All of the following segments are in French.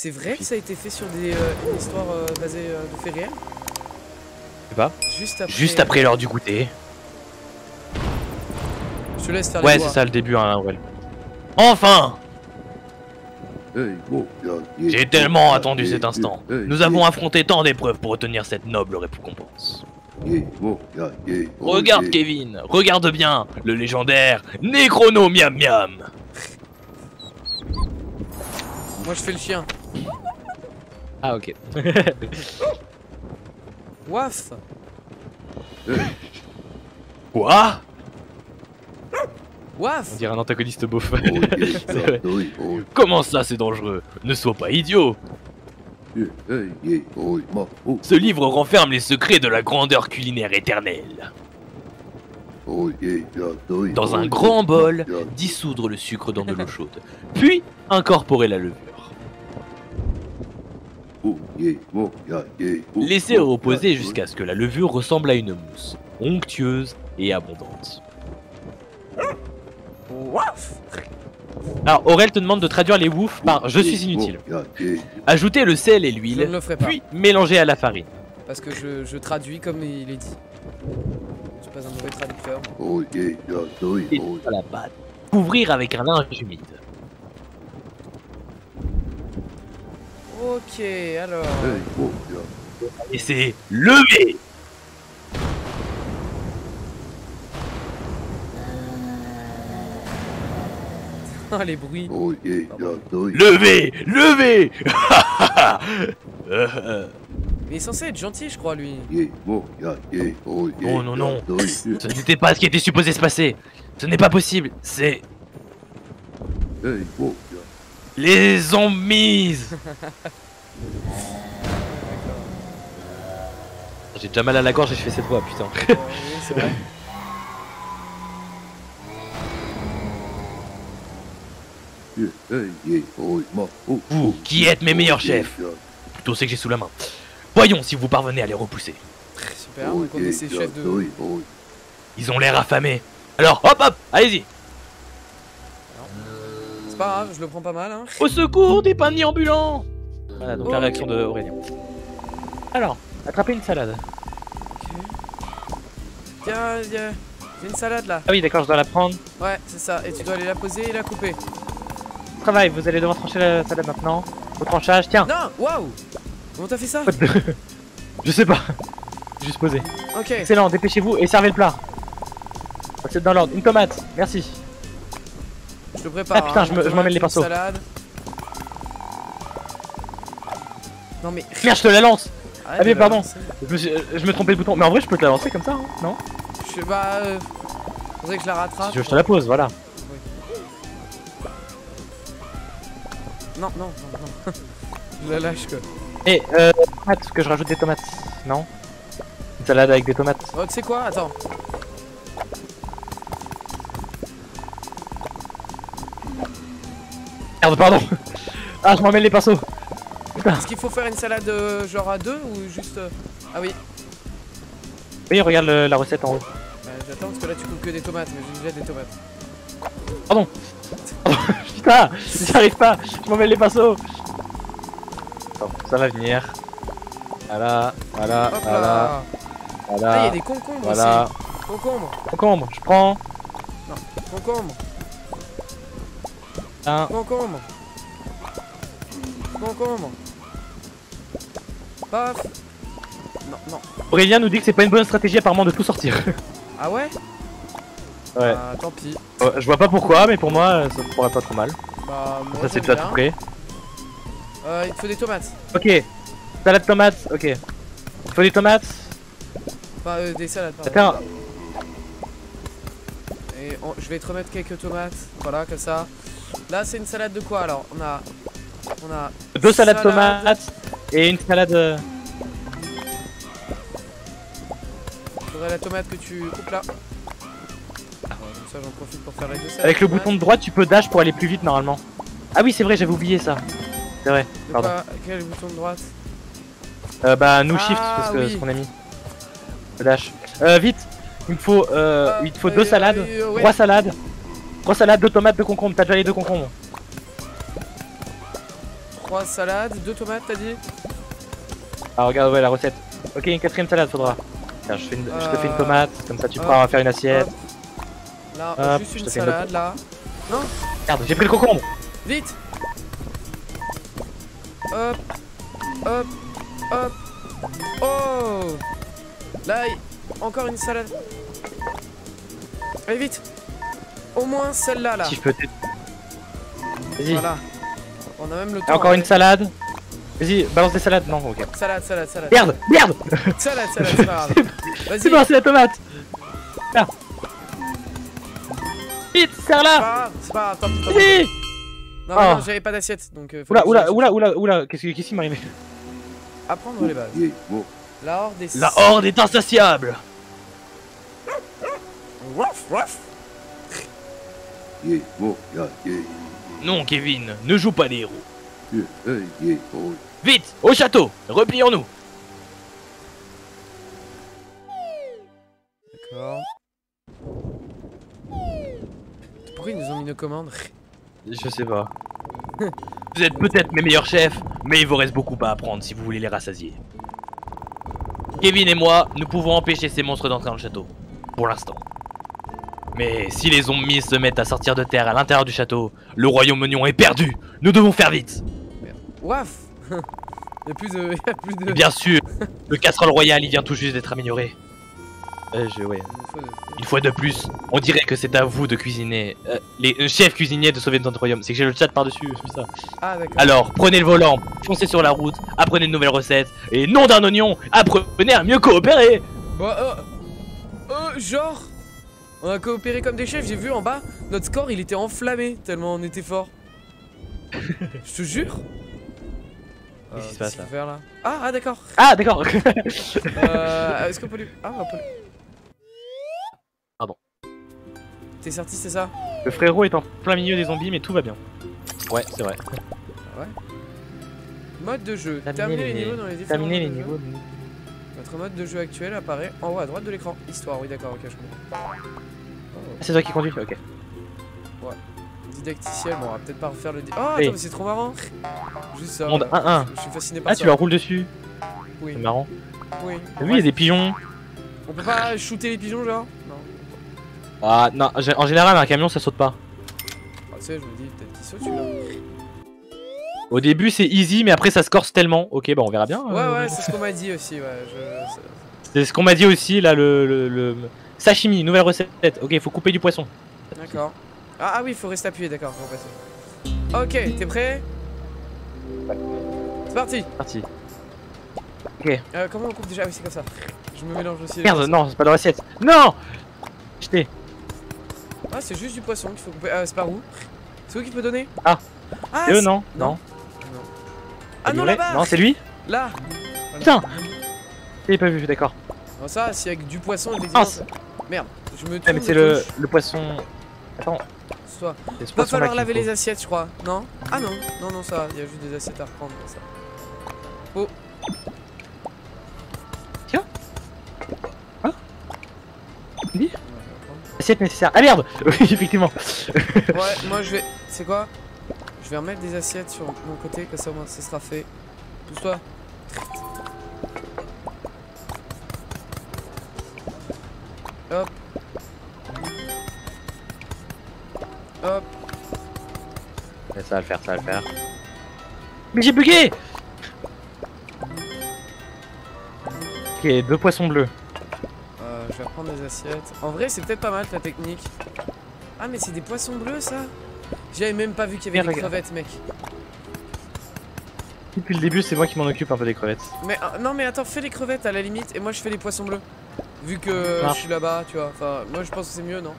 C'est vrai que ça a été fait sur des une histoire basée de faits réels? Je sais pas. Juste après l'heure du goûter. Je te laisse faire Ouais, les c'est voix. ça le début, hein, Aurel. Enfin! J'ai tellement attendu cet instant. Nous avons affronté tant d'épreuves pour obtenir cette noble récompense. Regarde Kevin, regarde bien, le légendaire Necrono Miam Miam. Moi je fais le chien. Ah ok. Waf. Quoi? Waf. On dirait un antagoniste beauf. Comment ça c'est dangereux? Ne sois pas idiot. Ce livre renferme les secrets de la grandeur culinaire éternelle. Dans un grand bol, dissoudre le sucre dans de l'eau chaude, puis incorporer la levure. Laissez reposer jusqu'à ce que la levure ressemble à une mousse, onctueuse et abondante. Waf. Alors Aurel te demande de traduire les woofs par je suis inutile. Ajoutez le sel et Je ne l'huile, le ferai pas. puis mélangez à la farine. Parce que je traduis comme il est dit. Je suis pas un mauvais traducteur. Et à la pâte. Couvrir avec un linge humide. Ok, alors. Et c'est lever. Oh les bruits. Levez, levez. Il est censé être gentil, je crois, lui. Non, non, non. Ce n'était pas ce qui était supposé se passer. Ce n'est pas possible. C'est les zombies. J'ai déjà mal à la gorge et je fais cette voix, putain. Oui, c'est vrai. Vous, qui êtes mes meilleurs chefs, plutôt c'est que j'ai sous la main. Voyons si vous parvenez à les repousser. Super, on est ses chefs de. Ils ont l'air affamés. Alors, hop hop, allez-y. C'est pas grave, je le prends pas mal, hein. Au secours des paniers ambulants. Voilà, donc la réaction de Aurélien. Alors, attrapez une salade. Tiens, j'ai une salade là. Ah oui, d'accord, je dois la prendre. Ouais, c'est ça. Et tu dois aller la poser et la couper. Travail, vous allez devoir trancher la salade maintenant. Au tranchage, tiens. Non, waouh. Comment t'as fait ça? Je sais pas. Juste posé. Ok. Excellent, dépêchez-vous et servez le plat. C'est dans l'ordre. Une tomate, merci. Je te prépare. Ah putain, je m'emmène les pinceaux. Salade. Non mais. Merde, je te la lance. Arrête Ah mais de la pardon, lancer. je me trompais le bouton. Mais en vrai, je peux te la lancer comme ça, hein, non? Je sais pas. Faudrait que je la rattrape. Si tu veux, je te la pose, voilà. Non, non, non, non. Je la lâche quoi. Et tomates, que je rajoute des tomates, non? Une salade avec des tomates. Oh, tu sais quoi? Attends. Merde, pardon. Ah, je m'emmène les pinceaux. Putain. Est-ce qu'il faut faire une salade genre à deux ou juste. Ah oui. Oui, regarde la recette en haut. J'attends parce que là tu coupes que des tomates, mais j'ai déjà des tomates. Pardon. Putain, j'y arrive pas. Je m'emmène les pinceaux. Attends, ça va venir. Voilà, voilà, Hop voilà, là. voilà. Ah, il y a des concombres voilà. aussi. Concombre. Concombre, je prends. Non, concombre. Un. Concombre. Concombre. Paf. Non, non. Aurélien nous dit que c'est pas une bonne stratégie apparemment de tout sortir. Ah ouais? Ouais. Ah, tant pis. Je vois pas pourquoi, mais pour moi, ça pourrait pas trop mal. Bah, moi Ça c'est j'aime déjà bien. tout prêt. Il te faut des tomates. Ok. Salade tomate, ok. Il faut des tomates. Enfin, des salades, pardon. Attends. Et je vais te remettre quelques tomates. Voilà, comme ça. Là, c'est une salade de quoi alors? On a. Deux salades tomates et une salade. Faudrait la tomate que tu coupes là. Voilà, comme ça, j'en profite pour faire les deux salades. Avec le tomates. bouton de droite, tu peux dash pour aller plus vite normalement. Ah oui, c'est vrai, j'avais oublié ça. C'est vrai, De pardon. quoi? Quel bouton de droite? Bah, nous Ah, shift, parce que oui. ce qu'on a mis. Dash. Vite, il me faut, deux salades, ouais. trois salades, deux tomates, deux concombres. T'as déjà les deux concombres. 3 salades, 2 tomates, t'as dit? Ah, regarde, ouais, la recette. Ok, une 4ème salade faudra. Tiens, je te fais une tomate, comme ça tu pourras faire une assiette. Là, Hop, juste je une te fais une salade là. Non? Regarde, j'ai pris le concombre. Vite! Hop! Hop! Hop! Oh! Là, encore une salade. Allez, vite! Au moins celle-là, là. Si je peux t'aider. Vas-y. Voilà. On a même le temps. Et encore une ouais. salade. Vas-y, balance des salades. Non, ok. Salade, salade, salade. Merde, merde. Salade, salade, c'est pas grave. Vas-y. C'est bon, c'est la tomate. Là. Vite, serre-la. C'est pas grave, tant pis, tant pis. Vas-y. Non, Oh. non, j'avais pas d'assiette donc. Oula, qu'est-ce qui m'arrive? Apprendre les bases. La horde est. La horde est insatiable. Ruff, ruff. Non, Kevin, ne joue pas les héros. Vite, au château, replions-nous. D'accord. Pourquoi ils nous ont mis nos commandes? Je sais pas. Vous êtes peut-être mes meilleurs chefs, mais il vous reste beaucoup à apprendre si vous voulez les rassasier. Kevin et moi, nous pouvons empêcher ces monstres d'entrer dans le château. Pour l'instant. Mais si les zombies se mettent à sortir de terre à l'intérieur du château, le royaume oignon est perdu. Nous devons faire vite. Waf. Y'a plus de. Et bien sûr, le casserole royal il vient tout juste d'être amélioré. Ouais. Une fois de plus, on dirait que c'est à vous de cuisiner. Les chefs cuisiniers de sauver notre royaume. C'est que j'ai le chat par-dessus, c'est ça. Ah d'accord. Alors, prenez le volant, foncez sur la route, apprenez de nouvelles recettes, et nom d'un oignon, apprenez à mieux coopérer. Bah genre on a coopéré comme des chefs, j'ai vu en bas, notre score il était enflammé tellement on était fort. Je te jure. Qu'est-ce qui se passe qu'il faut faire, là? Ah d'accord. Ah d'accord. Est-ce qu'on peut lui... Ah on peut lui... Pardon. T'es sorti c'est ça? Le frérot est en plein milieu des zombies, mais tout va bien. Ouais, c'est vrai. Ouais. Mode de jeu. Terminer les niveaux dans les différents modes de jeu. Votre mode de jeu actuel apparaît en haut à droite de l'écran. Histoire, oui d'accord, ok je comprends. Oh. C'est toi qui conduis, ok. Ouais. Didacticiel, bon on va peut-être pas refaire le... Oh Hey. attends mais c'est trop marrant. Juste ça. Monde voilà. 1-1. Je suis fasciné par Ah, ça. tu leur roules dessus. Oui. C'est marrant. Oui. T'as vu, il y a des pigeons. On peut pas shooter les pigeons genre? Non. Ah non, en général un camion ça saute pas. Ah, tu sais, je me dis peut-être qu'il saute celui-là. Au début c'est easy, mais après ça se corse tellement. Ok, bah on verra bien. Ouais, c'est ce qu'on m'a dit aussi, ouais. C'est ce qu'on m'a dit aussi là, le sashimi, nouvelle recette. Ok, faut couper du poisson. D'accord. Ah oui, faut rester appuyé, d'accord, faut passer. Ok, t'es prêt? Ouais. C'est parti. Parti. Ok. Comment on coupe déjà? Ah oui, c'est comme ça. Je me mélange aussi. Merde, non, c'est pas dans l'assiette. Non. Jeté. Ah, c'est juste du poisson qu'il faut couper. C'est par où? C'est où qu'il peut donner? Ah. Ah, Et eux non. Non. Ah non, là-bas. Non, c'est lui. Là. Putain. Il est pas vu, d'accord. Non, ça, s'il y a que du poisson, effectivement. Merde, je me tourne. Mais c'est le poisson. Attends. C'est toi. C'est ce Va poisson-là falloir qu'il laver faut. les assiettes, je crois. Non? Ah non, non, ça, il y a juste des assiettes à reprendre. Ça. Oh. Tiens. Hein? Dis. Assiette nécessaire. Ah merde. Oui, effectivement. Ouais, moi je vais. C'est quoi? Je vais remettre des assiettes sur mon côté, comme ça au moins ça sera fait. Pousse-toi. Hop. Hop. Ça va le faire, ça va le faire. Mais j'ai bugué. Ok, 2 poissons bleus. Je vais reprendre des assiettes. En vrai, c'est peut-être pas mal ta technique. Ah, mais c'est des poissons bleus ça? J'avais même pas vu qu'il y avait des crevettes, mec. Depuis le début, c'est moi qui m'en occupe un peu des crevettes. Mais non, mais attends, fais les crevettes à la limite et moi je fais les poissons bleus. Vu que je suis là-bas, tu vois. Enfin, moi je pense que c'est mieux, non?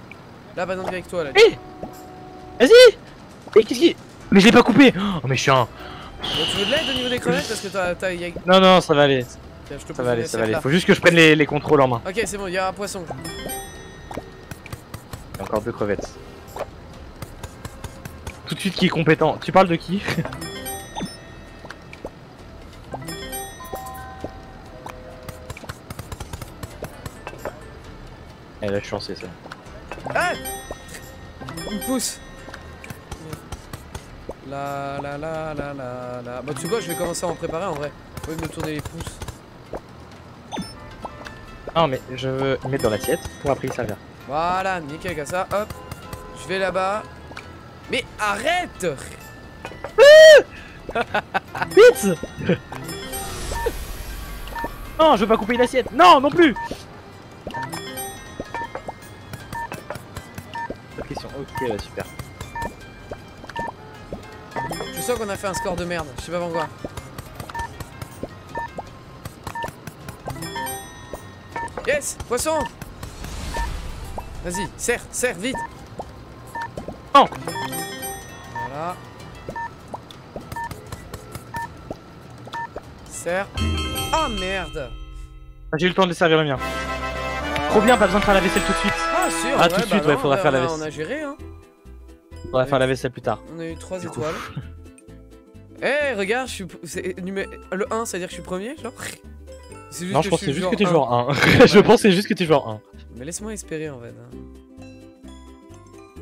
Là, bah non, viens avec toi là. Hé, vas-y. Et qu'est-ce qui... Mais je l'ai pas coupé. Oh, mais chiant. Bon, tu veux de l'aide au niveau des crevettes? Parce que t'as. Non, ça va aller. Tiens, je te Ça va aller, pousse ça une va aller. assiette, Faut juste que je prenne les contrôles en main. là. Ok, c'est bon, il y a un poisson. Il y a encore 2 crevettes. Tout de suite, qui est compétent? Tu parles de qui? Eh là, je suis lancé ça. Ah! Il me pousse. la. Bah tu sais quoi, je vais commencer à en préparer en vrai. Faut me tourner les pouces. Non mais je veux le mettre dans l'assiette pour après y servir. Voilà, nickel comme ça, hop. Je vais là-bas. Mais arrête. Vite. Non, je veux pas couper une assiette. Non, non plus. Pas de question. Ok, super. Je sens qu'on a fait un score de merde, je sais pas pourquoi. Yes, poisson. Vas-y, serre, vite. Non. Voilà. Serre. Oh merde. J'ai eu le temps de servir le mien. Trop bien, pas besoin de faire la vaisselle tout de suite. Ah sûr. Ah, tout de suite, ouais, faudra faire la vaisselle. On a géré, hein. Faudra faire la vaisselle plus tard. On a eu 3 étoiles. Eh, regarde, je suis. Le 1, ça veut dire que je suis premier, genre. Juste non, je pense que c'est juste que t'es joueur 1. Ouais. Je pense que c'est juste que t'es joueur 1. Mais laisse-moi espérer en fait.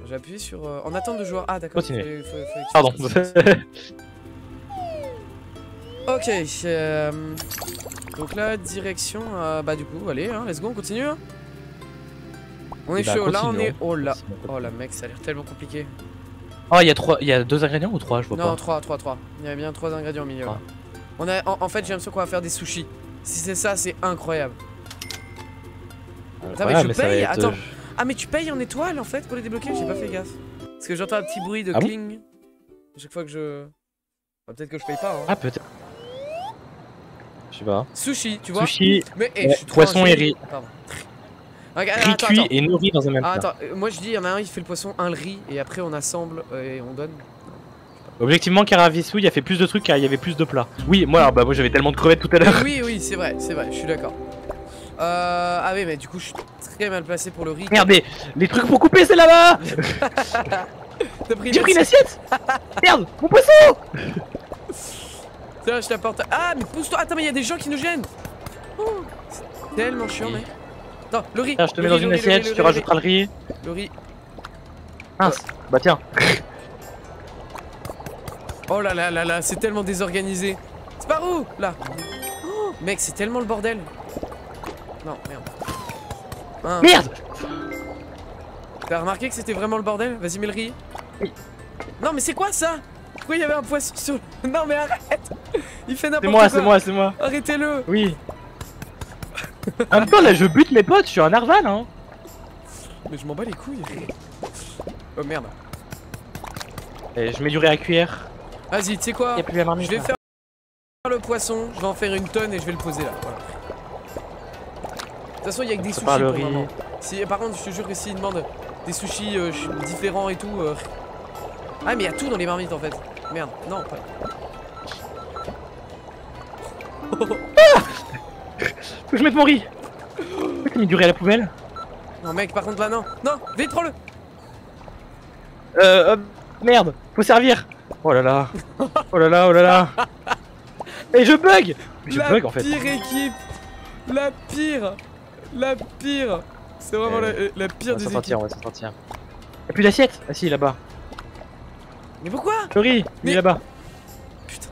J'appuie sur. En attente de joueur. Ah, d'accord. Continuez. Faut Pardon. Ok. Donc là, direction. Bah, du coup, allez, hein, let's go, on continue. Hein. On est chaud. Là, on est. Oh là. Oh là, mec, ça a l'air tellement compliqué. Oh, il y a 2 ingrédients ou 3? Je vois pas. Non, 3. Il y a bien 3 ingrédients au milieu. Là. On a. En fait, j'ai l'impression qu'on va faire des sushis. Si c'est ça, c'est incroyable. Attends, mais je paye. Attends. Ah, mais tu payes en étoile en fait pour les débloquer? J'ai pas fait gaffe. Parce que j'entends un petit bruit de cling. À chaque fois que je. Bah, peut-être que je paye pas. Hein. Ah, peut-être. Je sais pas. Sushi, tu vois. Sushi. Mais je suis poisson et riz. Pardon. Riz cuit et nourri dans un même plat. Attends, moi je dis, il y en a un, il fait le poisson, un le riz, et après on assemble et on donne. Objectivement, Karavisu, il a fait plus de trucs car il y avait plus de plats. Oui, moi, moi j'avais tellement de crevettes tout à l'heure. Oui, c'est vrai, je suis d'accord. Ah oui, mais du coup, je suis très mal placé pour le riz. Merde, les trucs pour couper, c'est là-bas. J'ai pris une assiette. Merde, mon poisson. Tiens, je t'apporte. Ah, mais pousse-toi. Attends, mais il y a des gens qui nous gênent. Oh, c'est tellement chiant, mec. Non, le riz. Tiens, je te mets dans une assiette, tu rajouteras le riz. Le riz. Mince, bah tiens. Oh là là là là, c'est tellement désorganisé. C'est par où là? Oh, mec, c'est tellement le bordel. Non, merde. Merde. T'as remarqué que c'était vraiment le bordel? Vas-y, mets le riz. Oui. Non, mais c'est quoi ça? Pourquoi il y avait un poisson sur... Non, mais arrête. Il fait n'importe quoi. C'est moi. Arrêtez-le. Oui. En même temps, là, je bute mes potes, je suis un narval, hein. Mais je m'en bats les couilles. Oh merde. Et je mets du riz à cuire. Vas-y, tu sais quoi? Je vais faire le poisson, je vais en faire une tonne et je vais le poser là. Voilà. De toute façon, il y a que des sushis pour le moment. Si, par contre, je te jure que s'ils demandent des sushis différents et tout. Ah, mais il y a tout dans les marmites en fait. Merde, non, pas. Faut que je mette mon riz. Pourquoi t'as mis du riz à la poubelle? Non, mec, par contre là, non. Non, vite, prends-le. Merde, faut servir. Oh là là. Oh là là, oh là là. Et je bug. Je bug en fait. La pire équipe. La pire. La pire. C'est vraiment la pire des équipes. On va s'en sortir. Y'a plus d'assiette. Ah si, là-bas. Mais pourquoi? Le riz, il est là-bas. Putain.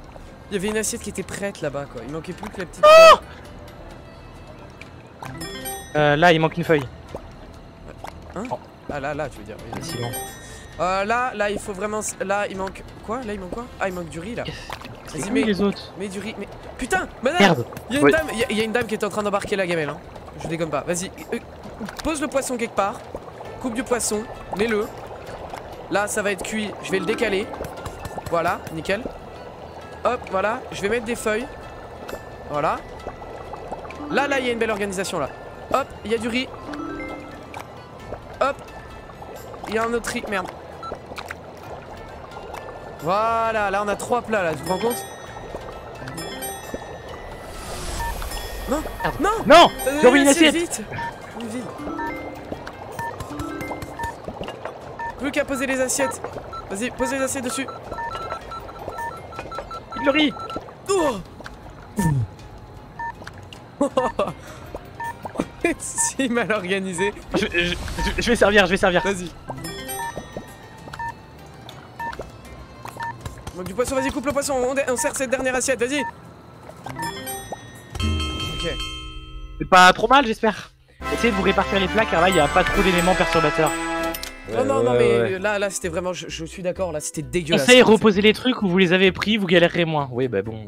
Il y avait une assiette qui était prête là-bas quoi. Il manquait plus que la petite. Oh, là, il manque une feuille. Hein? Oh. Ah là, tu veux dire. Oui. C'est bon. Là, il faut vraiment. Là, il manque. Quoi? Là, il manque quoi? Ah, il manque du riz là. Vas-y, mets les autres. Mets du riz. Mais. Putain! Madame! Merde! Il y a une dame, il y a une dame qui est en train d'embarquer la gamelle. Hein. Je déconne pas. Vas-y. Pose le poisson quelque part. Coupe du poisson. Mets-le. Là, ça va être cuit. Je vais le décaler. Voilà, nickel. Hop, voilà. Je vais mettre des feuilles. Voilà. Là, il y a une belle organisation là. Hop, il y a du riz. Hop. Il y a un autre riz. Merde. Voilà, là on a 3 plats là, tu te rends compte? Non, non, non, j'ai envie une assiette. Vite. Vite. Plus qu'à poser les assiettes. Vas-y, pose les assiettes dessus. Il le riz. Oh. Si mal organisé. Je vais servir, Vas-y. Donc du poisson, vas-y, coupe le poisson, on sert cette dernière assiette, vas-y. Ok. C'est pas trop mal, j'espère. Essayez de vous répartir les plats car là, il n'y a pas trop d'éléments perturbateurs. Non, mais là c'était vraiment, je suis d'accord, là c'était dégueulasse. Conseil, reposez les trucs où vous les avez pris, vous galérerez moins. Oui, bah bon.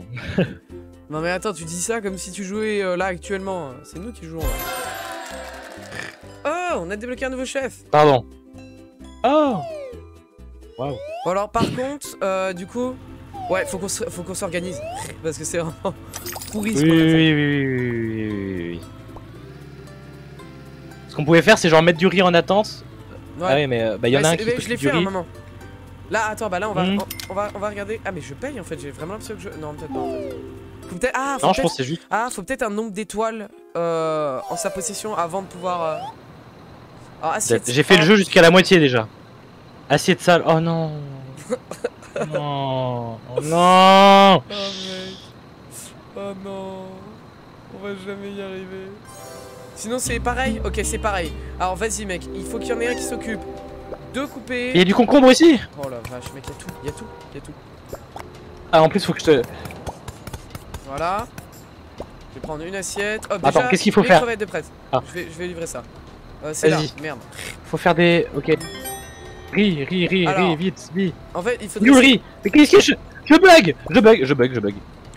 Non mais attends, tu dis ça comme si tu jouais là actuellement. C'est nous qui jouons là. Oh, on a débloqué un nouveau chef. Pardon. Oh. Waouh. Bon alors par contre, du coup, ouais, faut qu'on s'organise parce que c'est vraiment pourri ce qu'on a fait. Oui. Ce qu'on pouvait faire, c'est genre mettre du riz en attente. Ouais. Ah oui, mais bah y en a un qui je l'ai fait du à un riz. moment. Là, attends, bah là on va regarder. Ah mais je paye en fait, j'ai vraiment l'impression que je... Non, peut-être pas en fait. Faut peut-être... Ah, Non, je pense que c'est juste. Ah, faut peut-être un nombre d'étoiles en sa possession avant de pouvoir... Alors, assiette... J'ai fait le jeu jusqu'à la moitié déjà. Assiette sale. Oh non. Non. Oh non. Oh mec. Oh non. On va jamais y arriver. Sinon c'est pareil. Ok, c'est pareil. Alors vas-y mec, il faut qu'il y en ait un qui s'occupe de couper. Il y a du concombre aussi. Oh la vache mec, il y a tout. Ah, en plus faut que je te... Voilà. Je vais prendre une assiette. Hop, Attends, déjà, qu'est-ce qu'il faut les faire? crevettes de prête. Ah. Je vais livrer ça. C'est là, Vas-y. merde. Faut faire des... Ok. Riz, Alors, vite. En fait, il faudrait... Nous le riz. Mais qu'est-ce que je bug.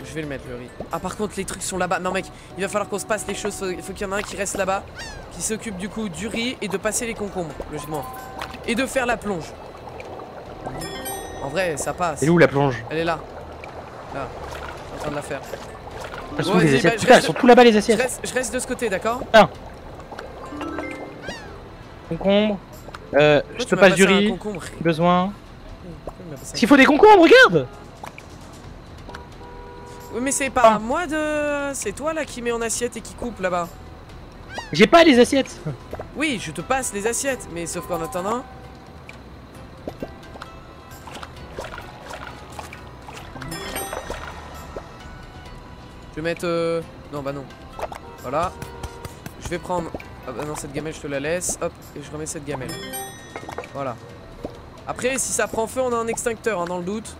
Je vais le mettre le riz. Ah par contre les trucs sont là-bas. Non mec, il va falloir qu'on se passe les choses. Il faut qu'il y en ait un qui reste là-bas, qui s'occupe du coup du riz et de passer les concombres, logiquement. Et de faire la plonge. En vrai, ça passe. Et où la plonge? Elle est là. Là. Je suis en train de la faire. Elles sont Bon, où les vas-y, assiettes? bah, je Putain, elles reste- sont tout là-bas les assiettes. Je reste de ce côté, d'accord? Concombre. Pourquoi Je tu te m'as passe du passé un riz. concombre? Besoin. Pourquoi il m'a passé un S'il faut des concombres, regarde. Oui mais c'est pas à moi de... C'est toi là qui mets en assiette et qui coupe là-bas. J'ai pas les assiettes. Oui, je te passe les assiettes, mais sauf qu'en attendant... Je vais mettre... Non bah non. Voilà. Je vais prendre... Ah bah non, cette gamelle je te la laisse. Hop, et je remets cette gamelle. Voilà. Après, si ça prend feu, on a un extincteur, hein, dans le doute.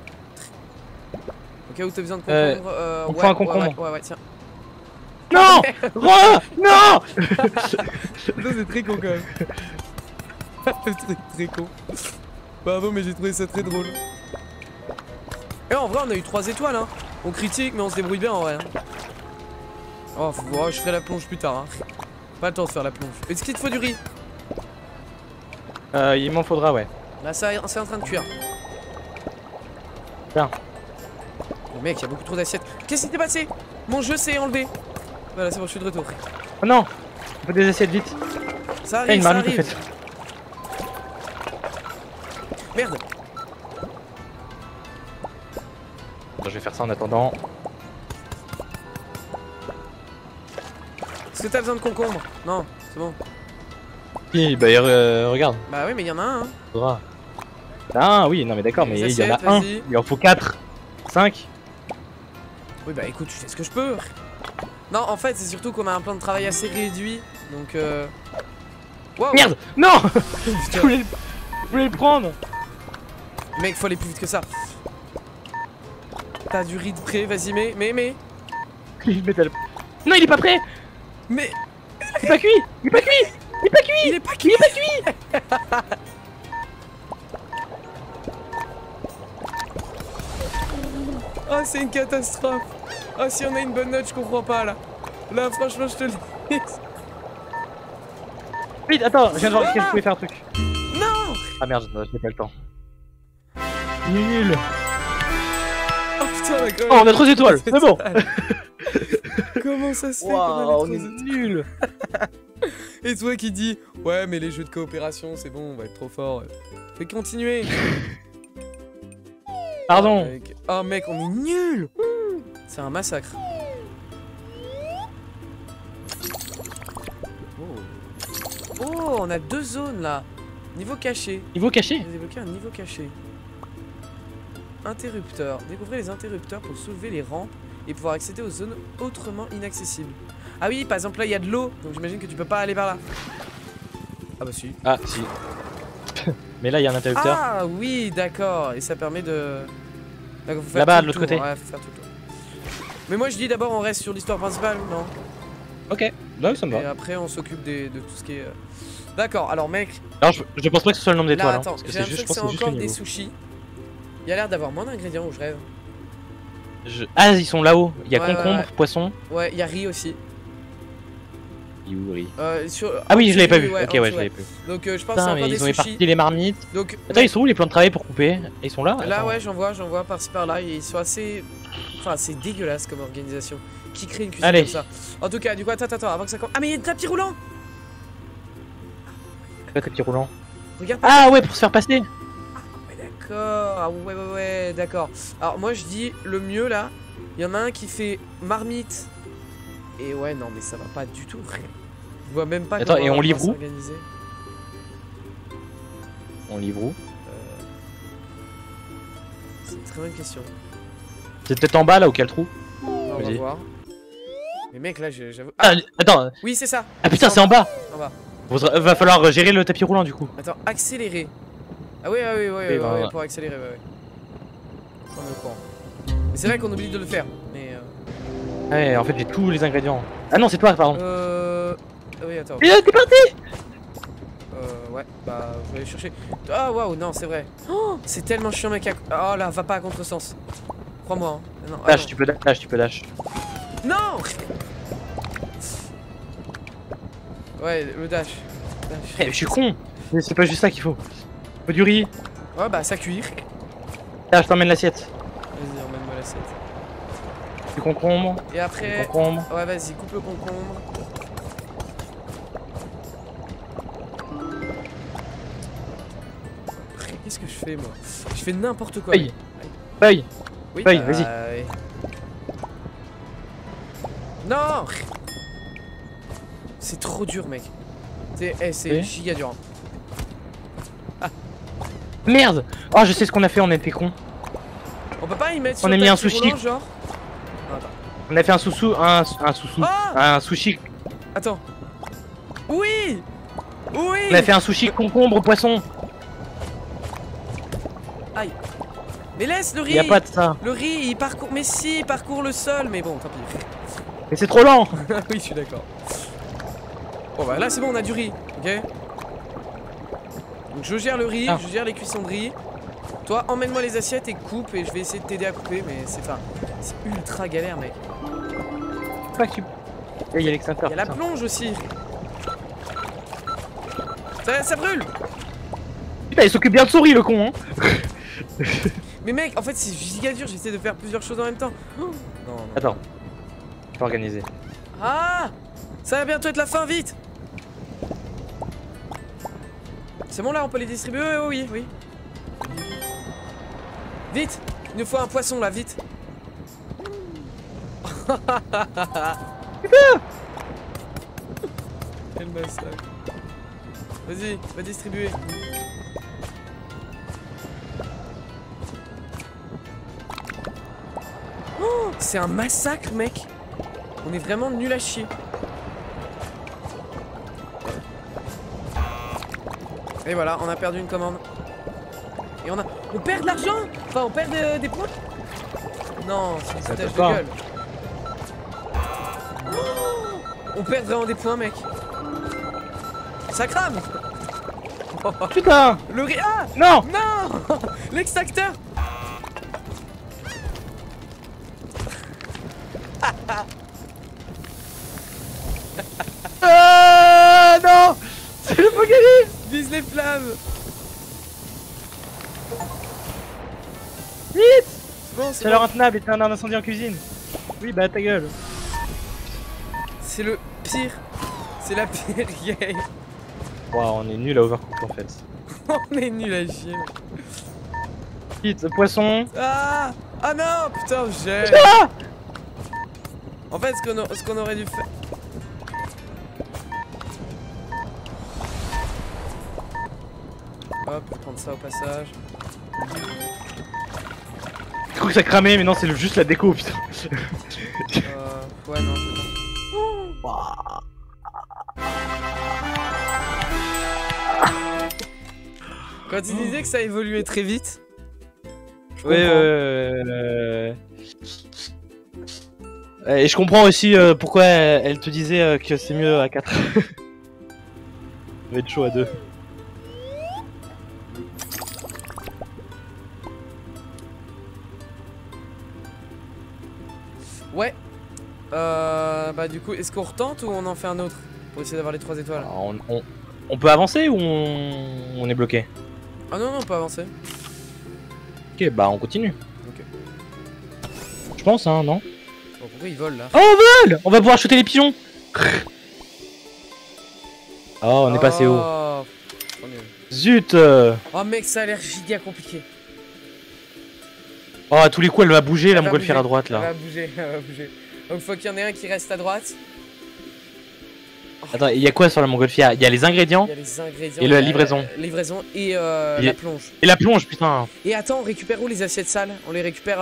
Au cas où t'as besoin de concombre. on prend un concombre. Ouais, tiens. Non. Non. C'est très con quand même. très con. Pardon, mais j'ai trouvé ça très drôle. Et en vrai, on a eu 3 étoiles, hein. On critique, mais on se débrouille bien en vrai. Hein. Oh, faut voir, je ferai la plonge plus tard. Hein. Pas le temps de faire la plonge. Est-ce qu'il te faut du riz? Il m'en faudra, ouais. Là, c'est en train de cuire. Bien. Oh, mec, il y a beaucoup trop d'assiettes. Qu'est-ce qui t'est passé? Mon jeu s'est enlevé. Voilà, c'est bon, je suis de retour. Oh non. Il faut des assiettes vite. Ça Ah, arrive, une ça marmite en arrive. fait. Merde. Attends, je vais faire ça en attendant. Est-ce que t'as besoin de concombre? Non, c'est bon. Oui, bah regarde. Bah oui, mais il y en a un. Hein. Faudra. Ah oui, non mais d'accord, mais Les il y en a assiettes, un. vas-y. Il en faut 4, 5. Oui, bah écoute, je fais ce que je peux. Non, en fait, c'est surtout qu'on a un plan de travail assez réduit. Donc, Wow. Merde. Non. Putain. je voulais le prendre. Mec, faut aller plus vite que ça. T'as du riz de près, vas-y, mais. Non, il est pas prêt. Mais. Il est pas cuit. Il est pas cuit. Il est pas cuit. Il est pas cuit. Il est pas cuit. Oh, c'est une catastrophe. Oh, si on a une bonne note, je comprends pas là. Là, franchement, je te le dis. Vite, attends, je viens de voir que je pouvais faire un truc. Non. Ah merde, j'ai pas le temps. Nul. Oh putain, d'accord. Oh, on a 3 étoiles, c'est bon. Comment ça se fait Wow, qu'on a on les est 3 étoiles? nul. Et toi qui dis, ouais, mais les jeux de coopération, c'est bon, on va être trop fort. Fais continuer. Pardon. Oh mec, on est nuls. C'est un massacre. Oh, on a 2 zones là. Niveau caché. Niveau caché. J'ai débloqué un niveau caché. Interrupteur. Découvrez les interrupteurs pour soulever les rampes et pouvoir accéder aux zones autrement inaccessibles. Ah oui, par exemple là il y a de l'eau, donc j'imagine que tu peux pas aller par là. Ah bah si. Ah si. Mais là il y a un interrupteur. Ah oui, d'accord. Et ça permet de... D'accord, faut faire Là-bas, tout de le l'autre tour, côté. ouais, faut faire tout le tour. Mais moi je dis d'abord on reste sur l'histoire principale, non? Ok, non, ça me Et va. après on s'occupe de tout ce qui est... D'accord, alors mec, Alors, je pense pas que ce soit le nombre là d'étoiles. attends, Parce que j'ai l'impression que c'est juste le encore des niveau. sushis. Il y a l'air d'avoir moins d'ingrédients où je rêve. Ah, ils sont là-haut. Il y a Ouais, concombre, ouais. poisson. Ouais, il y a riz aussi. Yuri. Ah Oui, je l'avais pas vu. Ok, ouais, je l'avais ouais. vu. Donc je pense que c'est Putain, encore mais des ils ont sushis. éparpillé les marmites. Donc, Attends, ils sont où les plans de travail pour couper? Ils sont là? là Attends. ouais, j'en vois par-ci par-là. Ils sont assez... Enfin, c'est dégueulasse comme organisation. Qui crée une cuisine Allez. comme ça? En tout cas, du coup, attends, avant que ça commence... Ah mais il y a des tapis roulants. C'est quoi tapis roulant? Regarde. Ah ouais, pour se faire passer. Ouais, d'accord. Ah ouais, d'accord. Alors moi je dis le mieux là, il y en a un qui fait marmite. Et ouais, non mais ça va pas du tout. Je vois même pas Attends, comment et on va livre où? s'organiser. On livre où? C'est une très bonne question. C'est peut-être en bas là, ou quel trou? On va Vas-y. voir. Mais mec là j'avoue... Ah, attends. Oui c'est ça. Ah putain, c'est en bas. En bas. Va falloir gérer le tapis roulant du coup. Attends, accélérer. Ah oui, bah, pour accélérer, ouais. On est au courant. Mais c'est vrai qu'on oublie de le faire. Mais Ouais, en fait, j'ai tous les ingrédients. Ah non, c'est toi, pardon. Oui, attends. Et t'es parti! Ouais, bah, je vais aller chercher. Ah, waouh, non, c'est vrai. Oh, c'est tellement chiant, mec. Oh là, va pas à contresens. Crois-moi. Hein. Non, Dash, non. tu peux dash, tu peux dash. Non! Ouais, le dash. Eh, je suis con! C'est pas juste ça qu'il faut. Faut du riz. Ouais, bah, ça cuire. Dash, t'emmènes l'assiette. Vas-y, emmène-moi l'assiette. Du concombre. Et après. Concombre. Ouais, vas-y, coupe le concombre. Après, qu'est-ce que je fais, moi? Je fais n'importe quoi. Feuille. Feuille. Oui, Feuille, bah, vas-y. ouais. Non! C'est trop dur, mec. C'est Oui. giga dur. Hein. Merde! Oh, je sais ce qu'on a fait, on était con. On peut pas y mettre sur On a le mis un tapis sushi. roulant, genre? Non, attends. On a fait un sous-sous, Ah un sushi. Attends. Oui! Oui! On a fait un sushi concombre poisson. Aïe. Mais laisse le riz! Y a pas de ça. Le riz, il parcourt... Mais si, il parcourt le sol. Mais bon, tant pis. Mais c'est trop lent. Oui, je suis d'accord. Bon bah là c'est bon, on a du riz, ok? Donc je gère le riz, Ah. je gère les cuissons de riz. Toi, emmène-moi les assiettes et coupe et je vais essayer de t'aider à couper, mais c'est enfin, c'est ultra galère, mec. Pas que tu... Il y a l'extincteur. Il y a la putain. plonge aussi. Ça brûle! Putain, il s'occupe bien de son riz, le con, hein. Mais mec, en fait c'est giga dur, j'essaie de faire plusieurs choses en même temps. Oh. Non, non. Attends. Je peux organiser. Ah! Ça va bientôt être la fin, vite! C'est bon là, on peut les distribuer? Oh, oui, oui. Vite! Il nous faut un poisson là, vite! Quel massacre! Vas-y, va distribuer. Oh, c'est un massacre, mec! On est vraiment nul à chier. Et voilà, on a perdu une commande. Et on perd de l'argent. Enfin, on perd des points. Non, c'est du foutage de pas. gueule. Oh, on perd vraiment des points, mec. Ça crame. Putain! Le riz. Ah Non! non. L'extracteur. Non! C'est le Pogani! Vise les flammes. Vite! Bon, c'est Chaleur bon. intenable, éteins un incendie en cuisine. Oui, bah ta gueule. C'est le pire. C'est la pire game. Waouh, on est nul à overcook en fait. On est nul à chier. Mec. Vite, poisson. Ah! Ah non! Putain, j'ai. Ah! En fait, ce qu'on aurait dû faire. Hop, je vais prendre ça au passage. Je crois que ça cramait, mais non, c'est juste la déco, putain. Ouais, non, je pas. Quand il disait que ça évoluait très vite, Et je comprends aussi pourquoi elle te disait que c'est mieux à 4. Ça va être chaud à 2. Ouais. Bah du coup, est-ce qu'on retente ou on en fait un autre pour essayer d'avoir les 3 étoiles? Alors, on peut avancer ou on est bloqué? Ah non, non, on peut avancer. Ok, bah on continue. Ok. Je pense, hein, non? Bon, pourquoi ils volent là? Oh, on vole! On va pouvoir shooter les pigeons! Oh, on est passé haut. Trop nul. Zut! Oh mec, ça a l'air giga compliqué. Oh, à tous les coups, elle va bouger, la Elle va montgolfière bouger. à droite, là. Elle va bouger, elle va bouger. Donc faut qu'il y en ait un qui reste à droite. Attends, il y a quoi sur la montgolfière? Il y a les ingrédients Il y a les ingrédients. et la livraison. Livraison et la plonge. Et la plonge, putain. Et attends, on récupère où les assiettes sales? On les récupère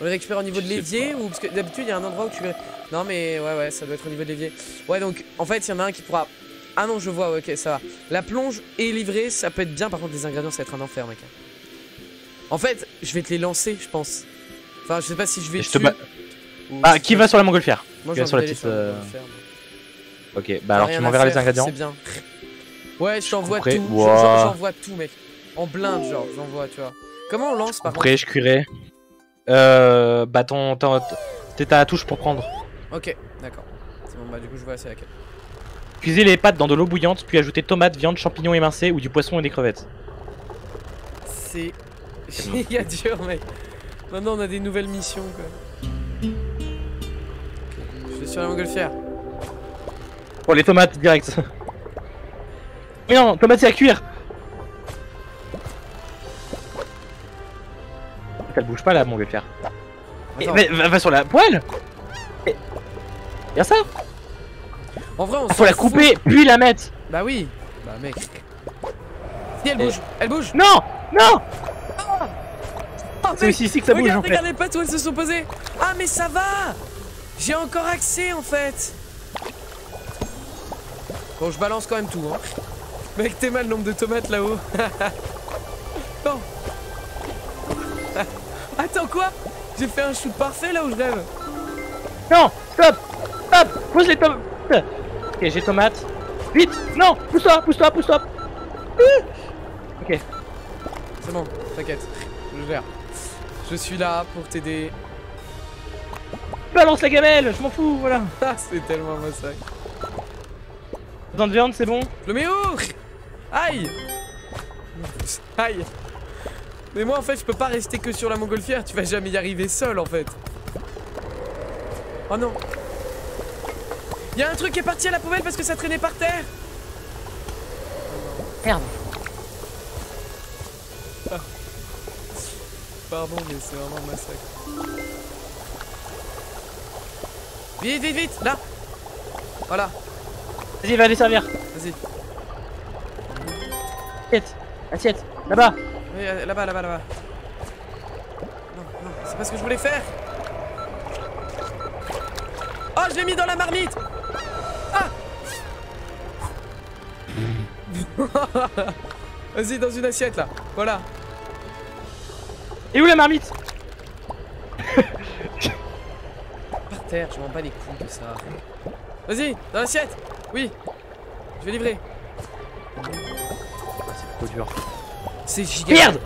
On les récupère au niveau de l'évier ou parce que d'habitude il y a un endroit où tu... Non mais ouais ça doit être au niveau de l'évier. Ouais donc en fait il y en a un qui pourra... Ah non je vois, ok ça va. La plonge et livrée ça peut être bien, par contre les ingrédients ça va être un enfer mec. En fait je vais te les lancer je pense. Enfin je sais pas si je vais dessus. Ah qui va sur la montgolfière? Moi je vais sur la petite... Ok, bah alors tu m'enverras les ingrédients. C'est bien. Ouais, j'envoie tout. Wow. J'envoie tout, mec. En blinde, genre, j'envoie, tu vois. Comment on lance par contre? Après, je cuirai. Bah t'es ta touche pour prendre. Ok, d'accord. C'est bon, bah du coup, je vois c'est laquelle. Cuisez les pâtes dans de l'eau bouillante, puis ajoutez tomates, viande, champignons émincés ou du poisson et des crevettes. C'est giga dur, mec. Maintenant, on a des nouvelles missions, quoi. Je vais sur la montgolfière. Pour les tomates, direct. Mais non, tomates c'est à cuire. Elle bouge pas là, montgolfière. Va sur la poêle. Y'a ça. En vrai, on faut la couper, puis la mettre. Bah oui. Bah mec. Si elle bouge, elle bouge. Non, non. Oh, c'est aussi ici que ça bouge en fait. Regardez pas où elles se sont posées. Ah mais ça va. J'ai encore accès en fait. Bon, je balance quand même tout, hein. Mec, t'es mal le nombre de tomates là-haut. Non. Attends, quoi? J'ai fait un shoot parfait là où je rêve. Non, stop. Stop. Pose les tomates. Ok, j'ai tomates. Vite. Non, pousse-toi. Ok. C'est bon, t'inquiète. Je gère. Je suis là pour t'aider. Balance la gamelle, je m'en fous, voilà. C'est tellement massacre. Besoin de viande, c'est bon? Je le mets où? Aïe. Aïe. Mais moi en fait je peux pas rester que sur la montgolfière. Tu vas jamais y arriver seul en fait. Oh non. Y'a un truc qui est parti à la poubelle parce que ça traînait par terre. Merde. Ah. Pardon mais c'est vraiment un massacre. Vite, vite, vite. Là. Voilà. Vas-y, va les servir. Vas-y. Assiette, là-bas. Oui, là-bas. Non, c'est pas ce que je voulais faire. Oh, je l'ai mis dans la marmite. Ah. Vas-y, dans une assiette là. Voilà. Et où la marmite? Par terre, je m'en bats les couilles de ça. Vas-y, dans l'assiette. Oui. Je vais livrer. C'est trop dur. C'est giga. Merde.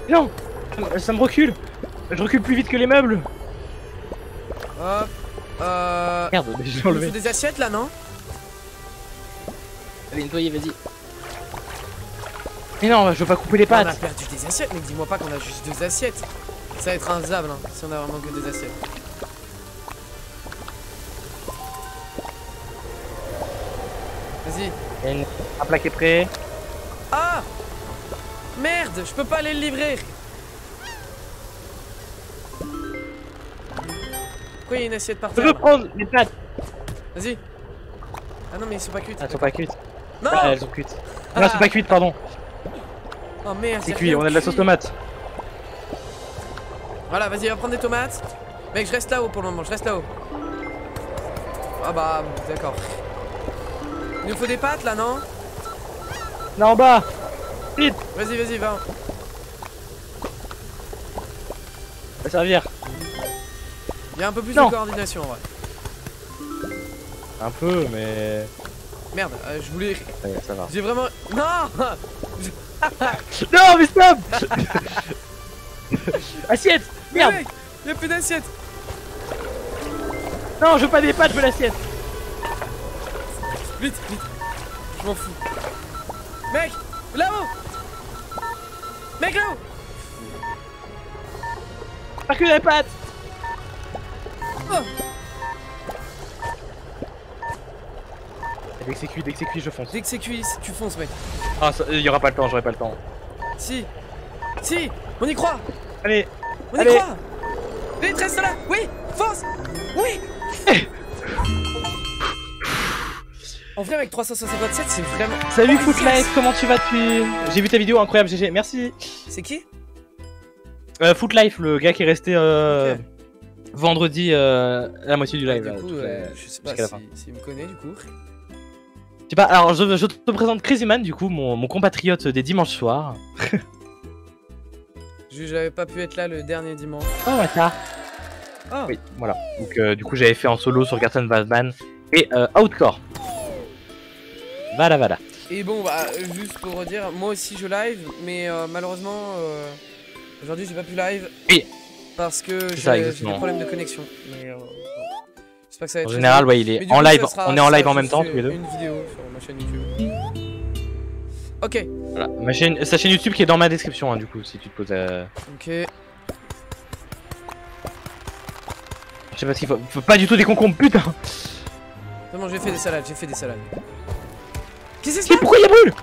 Non, ça me recule. Je recule plus vite que les meubles. Hop. Merde, j'ai Il enlevé. faut des assiettes là, non? Allez, nettoyer, vas-y. Mais non, je veux pas couper les On a pâtes. perdu des assiettes, mec. Dis-moi pas qu'on a juste 2 assiettes. Ça va être infaisable, hein, si on a vraiment que des assiettes. Vas-y. Un plat qui est prêt. Ah! Merde, je peux pas aller le livrer. Pourquoi il y a une assiette par Je terre? veux prendre les pâtes. Vas-y. Ah non, mais ils sont pas cuites. Elles sont pas cuites. Non! Ouais, elles sont cuites. Non, elles sont pas cuites, pardon. Oh merde, C'est cuit, on a de la sauce tomate. Voilà, vas-y, va prendre des tomates. Mec, je reste là-haut pour le moment, je reste là-haut. Ah bah, d'accord. Il nous faut des pâtes là, non? Là en bas. Vite. Vas-y, vas-y, va. Ça va servir. Il y a un peu plus Non. de coordination, ouais. Un peu, mais... Merde, je voulais... Ouais, ça va. J'ai vraiment... Non. Non, mais stop. Assiette. Merde. Mec, y a plus d'assiette. Non, je veux pas des pâtes, je veux l'assiette. Vite, vite. Je m'en fous. Mec, là-haut. Mec, là-haut. Pas que les pâtes. Oh. Dès que c'est cuit, je fonce. Dès que c'est cuit, tu fonces, mec. Ah, il y aura pas le temps, j'aurai pas le temps. Si. Si, on y croit. Allez. On y Allez. croit. Vite, reste là. Oui, fonce. Oui. En vrai, avec 357, c'est vraiment... Salut Oh, Footlife, yes. comment tu vas depuis... J'ai vu ta vidéo, incroyable GG, merci. C'est qui? Footlife, le gars qui est resté Ok. vendredi la moitié du live. Du là, coup, je sais pas jusqu'à la fin. s'il me connaît, du coup. Je sais pas, alors je te présente Crazyman, du coup, mon compatriote des dimanches soirs. J'avais pas pu être là le dernier dimanche. Oh, ouais, ça. Ah. Oui, voilà. Donc, du coup, j'avais fait en solo sur Garten Batman et Outcore. Voilà. Et bon, bah, juste pour redire, moi aussi je live, mais malheureusement, aujourd'hui j'ai pas pu live. Oui. Parce que C'est ça, j'ai des exactement. problèmes de connexion. Mais j'espère que ça va être En très général, bien. ouais, il Mais est du en coup, live, ça sera- on est en ça live sera en même juste temps tous les deux. Une vidéo sur ma chaîne YouTube. Ok, Voilà, sa chaîne YouTube qui est dans ma description, hein, du coup, si tu te poses. ok. Je sais pas ce qu'il faut pas du tout des concombres, putain. C'est bon, j'ai fait des salades. Qu'est-ce qui se Mais passe? pourquoi il y a brûle?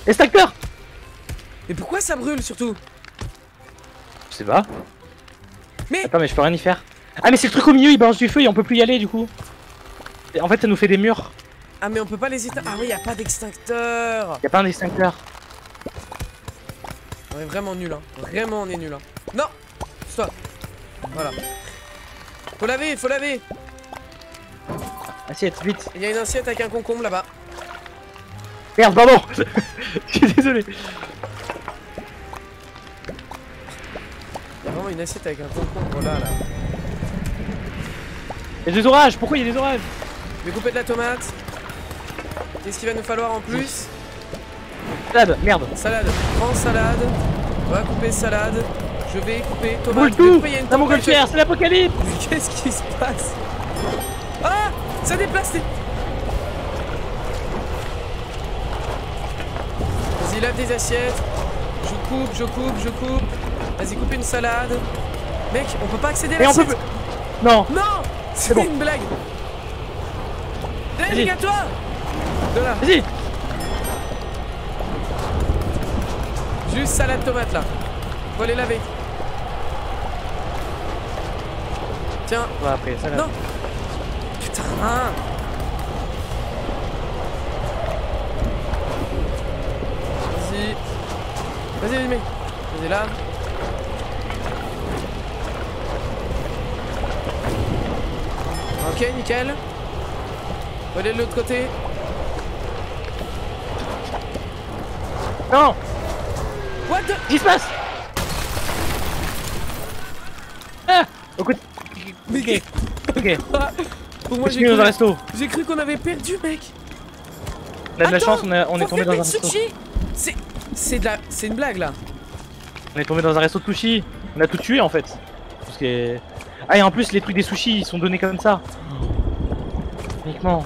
Extracteur. Mais pourquoi ça brûle surtout? Je sais pas. Mais- Attends, mais je peux rien y faire. Ah, mais c'est le truc au milieu, il balance du feu et on peut plus y aller du coup. Et en fait, ça nous fait des murs. Ah, mais on peut pas les éteindre. Ah oui, y a pas d'extincteur. Y a pas un extincteur. On est vraiment nul, hein. Vraiment, on est nul, hein. Non. Stop. Voilà. Faut laver. Assiette, vite. Il y a une assiette avec un concombre là-bas. Merde, pardon. Je suis désolé. Il y a vraiment une assiette avec un concombre là. Il y a des orages, pourquoi il y a des orages? Je vais couper de la tomate. Qu'est-ce qu'il va nous falloir en plus? Salade, merde. Salade. Prends salade. On va couper salade. Je vais couper tomate. Brûle Mais tout. pourquoi il y a une La tomate montgolfière, c'est l'apocalypse. Mais qu'est-ce qui se passe? Ah, ça déplace les... Vas-y, lave des assiettes. Je coupe. Vas-y, coupe une salade. Mec, on peut pas accéder à Et on peut l'assiette. plus. Non. Non, c'est bon. une blague. Allez, Vas-y. regarde-toi. De là. Vas-y. Juste salade tomate là. Faut aller laver. Tiens. Ouais, après, salade. Non. Putain. Vas-y, mec. Vas-y là. Ok, nickel. Faut aller de l'autre côté. Non. What the... Qu'est-ce qui se passe? Ah. Écoute. Mais Ok. Pour moi, Continue dans un resto. j'ai cru qu'on avait perdu, mec. On a de la Attends, chance, on est faut tombé faire dans un des resto. sushis. C'est une blague là. On est tombé dans un resto de sushi. On a tout tué en fait. Parce que... Ah, et en plus, les trucs des sushis ils sont donnés comme ça. Uniquement.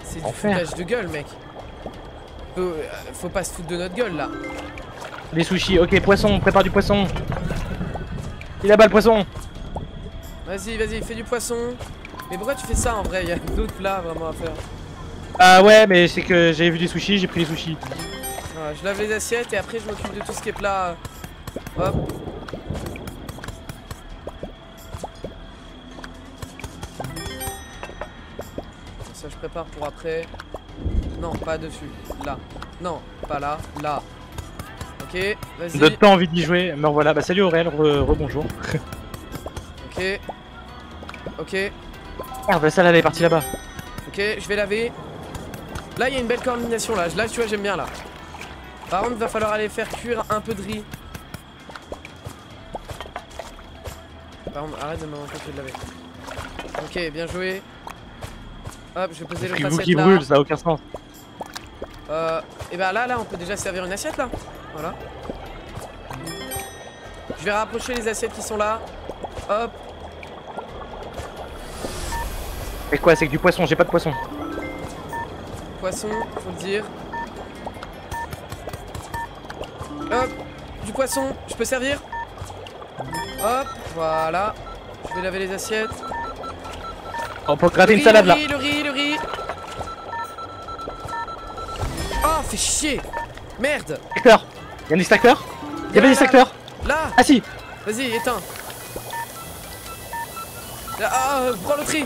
C'est du Enfer. foutage de gueule, mec. Faut pas se foutre de notre gueule là. Les sushis, ok, poisson, on prépare du poisson. Il est là-bas le poisson. Vas-y, fais du poisson. Mais pourquoi tu fais ça en vrai? Il y a d'autres plats vraiment à faire. Ah ouais, mais c'est que j'avais vu des sushis, j'ai pris les sushis. Voilà, je lave les assiettes et après je m'occupe de tout ce qui est plat. Hop. Ça je prépare pour après. Non, pas dessus. Là. Non, pas là. Là. Ok, vas-y. De temps envie d'y jouer, me revoilà. Bah salut Aurel, rebonjour. Ok. Ok. Merde, la salade elle est partie là-bas. Ok, je vais laver. Là, il y a une belle coordination là. Là, tu vois, j'aime bien là. Par contre, il va falloir aller faire cuire un peu de riz. Par contre, arrête de m'empêcher de laver. Ok, bien joué. Hop, je vais poser le Frigo facette qui là. brûle, ça a aucun sens. Et bah là, on peut déjà servir une assiette là. Voilà. Je vais rapprocher les assiettes qui sont là. Hop. C'est quoi? C'est que du poisson, j'ai pas de poisson. Poisson, faut le dire. Hop. Du poisson, je peux servir. Hop, voilà. Je vais laver les assiettes. On peut gratter une salade là. Le riz. Oh, fais chier. Merde. Extracteur. Y'a un extracteur? Y'a pas d'extracteur? Là. Ah si. Vas-y, éteins. Là, prends le tri.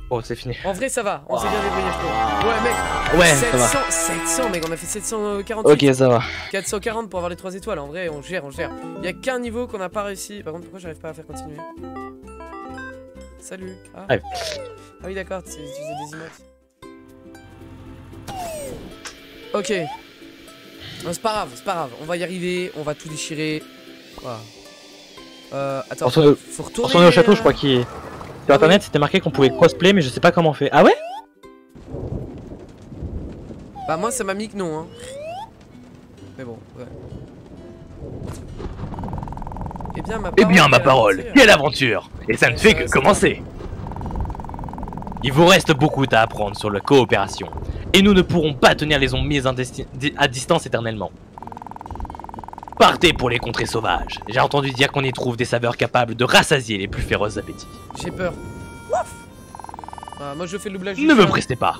Oh, c'est fini. En vrai, ça va. On s'est bien débrouillé, je trouve. Ouais, mec. Ouais, 700, ça va. 700, mec. On a fait 748. Ok, ça va. 440 pour avoir les 3 étoiles. En vrai, on gère. Il y a qu'un niveau qu'on n'a pas réussi. Par contre, pourquoi j'arrive pas à faire continuer? Salut. Ah, Ouais. ah oui, d'accord. Tu faisais des emotes. Ok. Non, c'est pas grave. On va y arriver. On va tout déchirer. Voilà. Attends. Faut retourner. Retourner au château, je crois qu'il. Sur internet, c'était marqué qu'on pouvait crossplay, mais je sais pas comment on fait. Ah ouais? Bah, moi, ça m'a mis que non, hein. Mais bon, ouais. Eh bien, ma parole, quelle aventure! Et ça ne fait que commencer! Il vous reste beaucoup à apprendre sur la coopération, et nous ne pourrons pas tenir les ombres mises à distance éternellement. Partez pour les contrées sauvages. J'ai entendu dire qu'on y trouve des saveurs capables de rassasier les plus féroces appétits. J'ai peur. Ouf. Ah, moi je fais le doublage. Ne me pressez pas.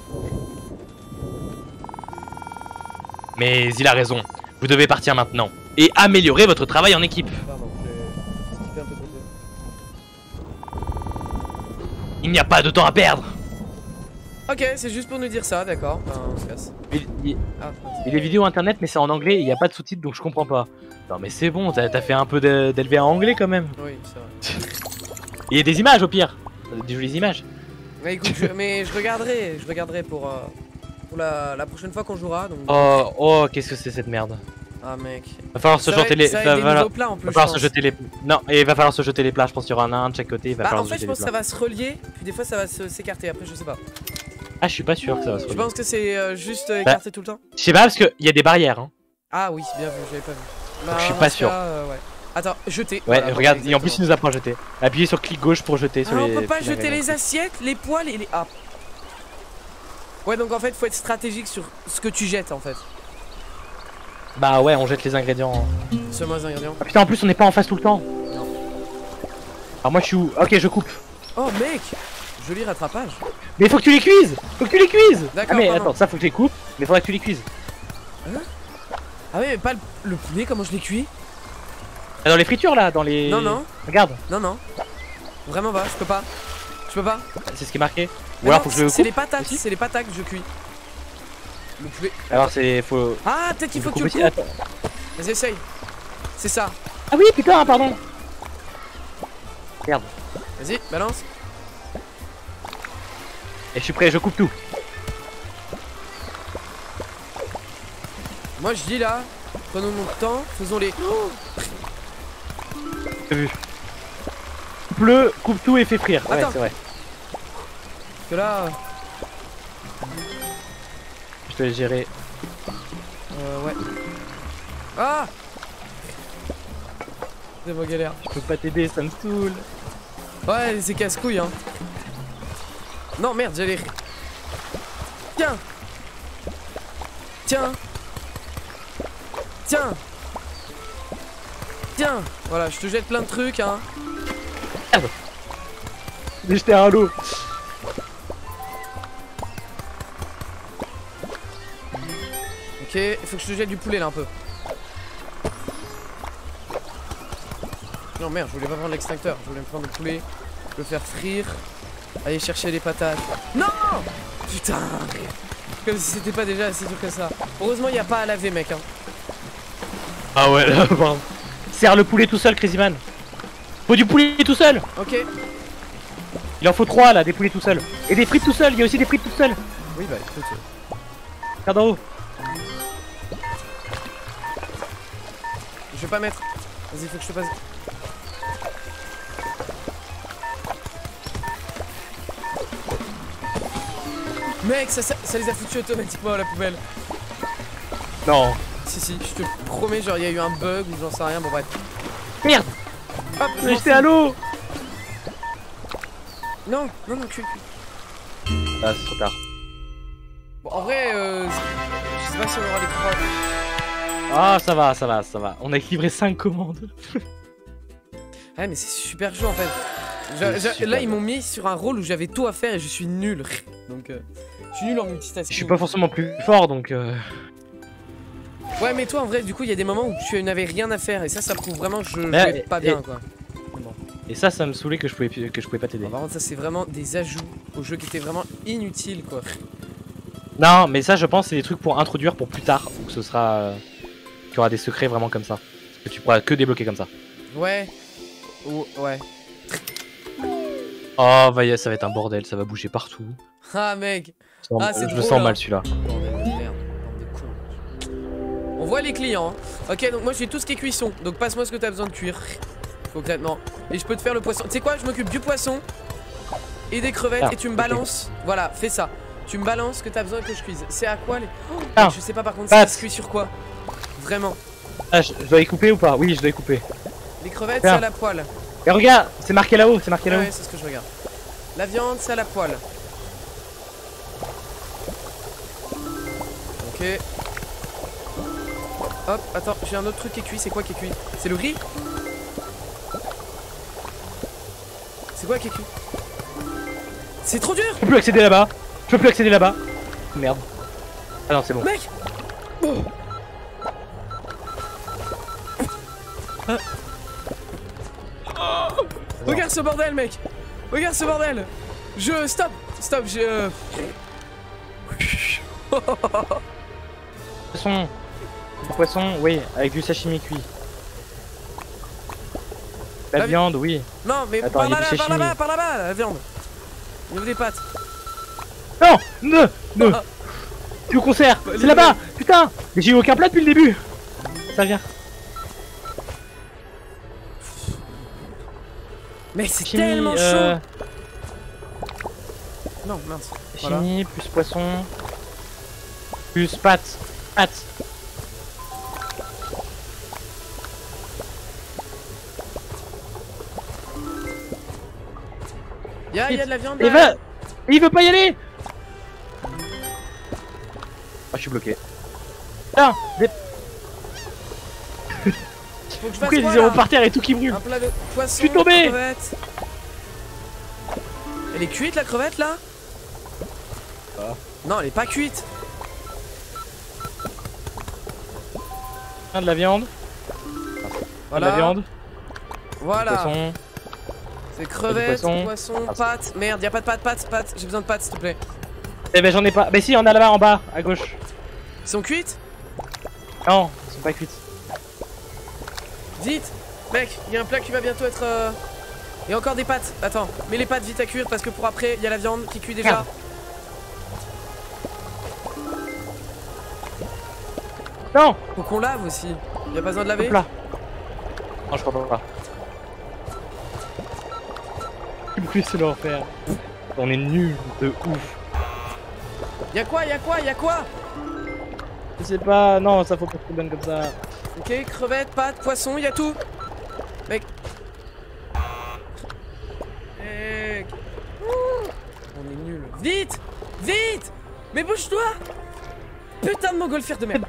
Mais il a raison. Vous devez partir maintenant et améliorer votre travail en équipe. Pardon, j'ai skippé un peu trop tôt. Il n'y a pas de temps à perdre. Ok, c'est juste pour nous dire ça, d'accord. Enfin, on se casse. Il y a des vidéos internet, mais c'est en anglais, il n'y a pas de sous-titres, donc je comprends pas. Non mais c'est bon, t'as fait un peu d'élevé en anglais quand même. Oui, c'est vrai. Il y a des images au pire. Des jolies images. Mais écoute, je regarderai pour la prochaine fois qu'on jouera. Donc... Oh, qu'est-ce que c'est cette merde. Ah mec. Va falloir se jeter les. Va falloir se jeter les. Non, et va falloir se jeter les plats. Je pense qu'il y aura un de chaque côté. Il va falloir en fait, je pense que ça va se relier, puis des fois ça va s'écarter. Après, je sais pas. Ah, je suis pas sûr que ça va se relier. Je pense que c'est juste écarté tout le temps. Je sais pas parce qu'il y a des barrières. Hein. Ah oui, bien vu, j'avais pas vu. Bah, je suis pas sûr. Ouais. Attends, jeter. Ouais, voilà, regarde, et en plus il nous apprend à jeter. Appuyez sur clic gauche pour jeter sur les. On peut pas jeter les assiettes, les poêles et les. Ah. Ouais, donc en fait, faut être stratégique sur ce que tu jettes en fait. Bah ouais, on jette les ingrédients. Seulement les ingrédients. Ah putain, en plus on n'est pas en face tout le temps. Non. Alors moi je suis où? Ok, je coupe. Oh mec, joli rattrapage. Mais faut que tu les cuises. D'accord. Ah mais attends, ça faut que tu les coupes, mais faudrait que tu les cuises. Hein? Ah ouais, mais pas le poulet, comment je l'ai cuit? Ah, dans les fritures là, dans les. Non. Regarde. Non. Vraiment pas, je peux pas. C'est ce qui est marqué. Mais Ou alors non, faut que je le coupe. c'est les patates que je cuis. Le poulet. Alors c'est. Faut. Ah, peut-être qu'il faut que tu le coupes. Attends. Vas-y, essaye. C'est ça. Ah oui, putain, pardon. Merde. Vas-y, balance. Et je suis prêt, je coupe tout. Moi je dis là, prenons notre temps, faisons les. J'ai vu. Coupe-le, coupe tout et fais frire. Ouais, Attends. c'est vrai. Parce que là. Je te laisse gérer. Ouais. Ah! C'est ma galère. Je peux pas t'aider, ça me saoule. Ouais, c'est casse-couille, hein. Non, merde, j'allais. Tiens! Voilà, je te jette plein de trucs, hein. Merde! J'ai jeté un lot. Ok, il faut que je te jette du poulet là un peu. Non merde, je voulais pas prendre l'extincteur, je voulais me prendre le poulet, le faire frire, aller chercher les patates. Non! Putain! Comme si c'était pas déjà assez dur que ça. Heureusement il n'y a pas à laver mec hein. Ah ouais, là, pardon. Serre le poulet tout seul, Crazy Man. Faut du poulet tout seul. Ok. Il en faut 3 là, des poulets tout seuls. Et des frites tout seuls, il y a aussi des frites tout seuls. Oui, bah écoute. Regarde en haut. Je vais pas mettre. Vas-y, faut que je te passe. Mec, ça les a foutus automatiquement à la poubelle. Non. Si, je te promets, genre il y a eu un bug ou j'en sais rien, bon bref. Merde. Hop, Mais j'étais à l'eau. Non, cuit. Ah, c'est trop tard. Bon, en vrai, je sais pas si on aura des crottes. Ah, ça va. On a équilibré 5 commandes. Ouais, mais c'est super chaud en fait. Là, ils m'ont mis sur un rôle où j'avais tout à faire et je suis nul. Donc, je suis nul en multitasking. Je suis pas forcément plus fort donc. Ouais, mais toi en vrai, du coup, il y a des moments où tu n'avais rien à faire et ça prouve vraiment que je jouais pas bien quoi. Bon. Et ça me saoulait que je pouvais pas t'aider. Par contre, ça, c'est vraiment des ajouts au jeu qui étaient vraiment inutiles quoi. Non, mais ça, je pense, c'est des trucs pour introduire pour plus tard où ce sera. Qu'il y aura des secrets vraiment comme ça. Que tu pourras que débloquer comme ça. Ouais. Ouais. Oh, ça va être un bordel, ça va bouger partout. Ah, mec. Je le sens mal celui-là. Bordel de merde, bande de cons. On voit les clients. Hein. Ok, donc moi j'ai tout ce qui est cuisson. Donc passe-moi ce que t'as besoin de cuire. Concrètement. Et je peux te faire le poisson. Tu sais quoi, je m'occupe du poisson et des crevettes et tu me balances. Okay. Voilà, fais ça. Tu me balances ce que t'as besoin que je cuise. C'est à quoi les. Oh, je sais pas par contre, ça se cuit sur quoi. Vraiment. Ah, je dois y couper ou pas? Oui, je dois y couper. Les crevettes, c'est à la poêle. Et regarde, c'est marqué là-haut, c'est marqué là-haut. Ouais, c'est ce que je regarde. La viande, c'est à la poêle. Ok. Hop, attends, j'ai un autre truc qui est cuit. C'est quoi qui est cuit? C'est le riz? C'est quoi qui est cuit? C'est trop dur! Je peux plus accéder là-bas. Merde. Ah non, c'est bon. Mec! Oh. Regarde ce bordel, mec! Regarde ce bordel! Stop, Poisson, oui, avec du sashimi cuit. La viande, oui. Non, mais attends, par là-bas, la viande. Il y a des pâtes. Non, ne. Tu au concert, c'est là-bas, putain. Mais j'ai eu aucun plat depuis le début. Ça vient. Mais c'est tellement chaud. Non, mince. Chimie, plus poisson. Plus pâtes. Il y a de la viande. Il veut pas y aller. Ah, je suis bloqué. Putain, pourquoi il y a des zéros par terre et tout qui brûle? Un plat de poisson. Je suis tombé. Elle est cuite la crevette là? Non, elle est pas cuite. De la viande. Voilà. De la viande. Voilà. Poisson. C'est crevettes, poisson, pâtes. Merde, y'a pas de pâtes. J'ai besoin de pâtes s'il te plaît. Eh ben j'en ai pas. Mais si, on a là-bas en bas, à gauche. Ils sont cuites? Non, ils sont pas cuites. Vite, mec, il y a un plat qui va bientôt être. Il y a encore des pâtes. Attends, mets les pâtes vite à cuire parce que pour après, il y a la viande qui cuit déjà. Merde. Non. Faut qu'on lave aussi. Y a pas besoin de laver? Là. Non, je crois pas. Plus c'est l'enfer. On est nuls de ouf. Y'a quoi? Je sais pas, non, ça faut pas trop bien comme ça. Ok, crevettes, pâtes, poisson, y'a tout. Mec. On est nuls. Vite! Mais bouge-toi! Putain de montgolfière de merde.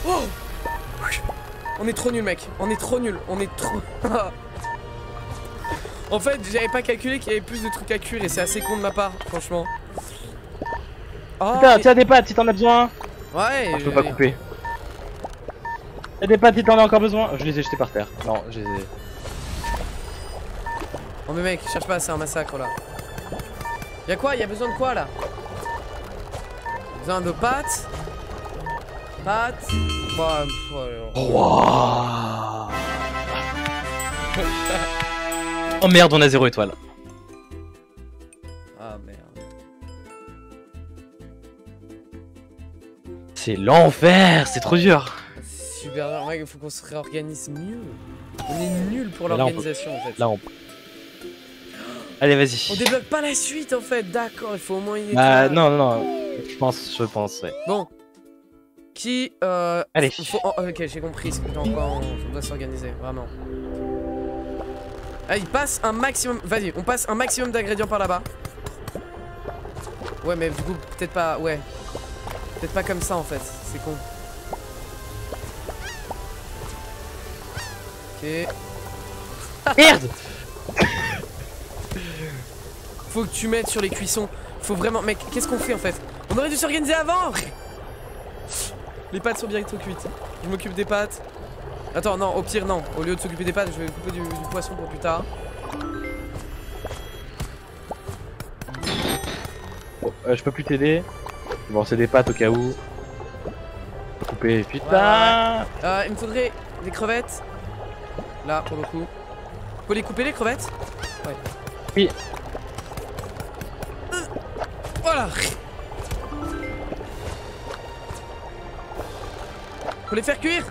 Oh. On est trop nuls, mec. On est trop. En fait, j'avais pas calculé qu'il y avait plus de trucs à cuire et c'est assez con de ma part, franchement. Oh, putain, tiens des pâtes si t'en as besoin. Ouais, je peux pas couper. Y'a des pâtes si t'en as encore besoin. Je les ai jetées par terre. Non, je les ai. Oh mais mec, cherche pas, c'est un massacre là. Y'a quoi? Y'a besoin de quoi là? Besoin de pâtes. Bah, oh merde, on a 0 étoile. C'est l'enfer, c'est trop dur. Super, mec, il faut qu'on se réorganise mieux. On est nul pour Là, l'organisation en fait. Là, allez, On vas-y. débloque pas la suite en fait, d'accord, il faut au moins une Bah, étoile. non. Je pense, ouais. Bon. Qui Allez. ok, j'ai compris dans quoi on doit s'organiser, vraiment. Allez, passe un maximum. Vas-y, on passe un maximum d'ingrédients par là-bas. Ouais, mais du coup, peut-être pas. Ouais. Peut-être pas comme ça en fait, c'est con. Ok. Merde. Faut que tu mettes sur les cuissons. Faut vraiment. Mec, qu'est-ce qu'on fait en fait? On aurait dû s'organiser avant. Les pâtes sont bientôt cuites. Je m'occupe des pâtes. Attends, non, au pire, non. Au lieu de s'occuper des pâtes, je vais couper du poisson pour plus tard. Bon, je peux plus t'aider. Bon, c'est des pâtes au cas où. Couper, putain. Il me faudrait des crevettes. Là, pour le coup. Faut les couper, les crevettes? Ouais. Oui. Voilà. Faut les faire cuire.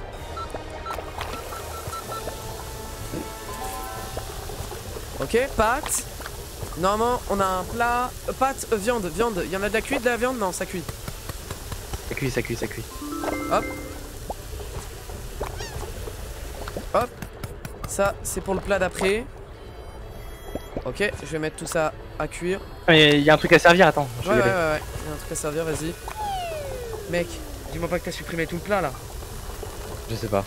Ok, pâtes. Normalement, on a un plat. Pâtes, viande. Il y en a de la cuite, de la viande? Non, ça cuit. Ça cuit. Hop. Hop. Ça, c'est pour le plat d'après. Ok, je vais mettre tout ça à cuire. Il y a un truc à servir, attends. Ouais. Il y a un truc à servir, vas-y. Mec, dis-moi pas que t'as supprimé tout le plat là. Je sais pas.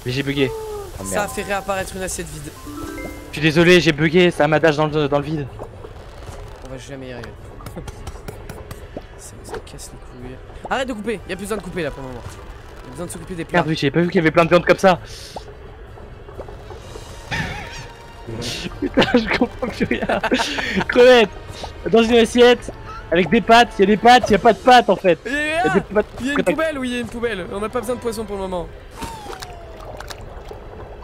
Mais j'ai bugué. Oh, Ça a fait réapparaître une assiette vide. Je suis désolé, j'ai bugué, ça m'adage dans le vide. On va jamais y arriver. ça casse les couilles. Arrête de couper, y a plus besoin de couper là pour le moment. Y a besoin de s'occuper des plats. Merde, oui, j'avais pas vu qu'il y avait plein de viande comme ça. Putain, je comprends plus rien. Crevettes dans une assiette avec des pâtes, il y a des pâtes, il y a pas de pâtes en fait. Il y a des pâtes. une poubelle, oui, il y a une poubelle. On n'a pas besoin de poisson pour le moment.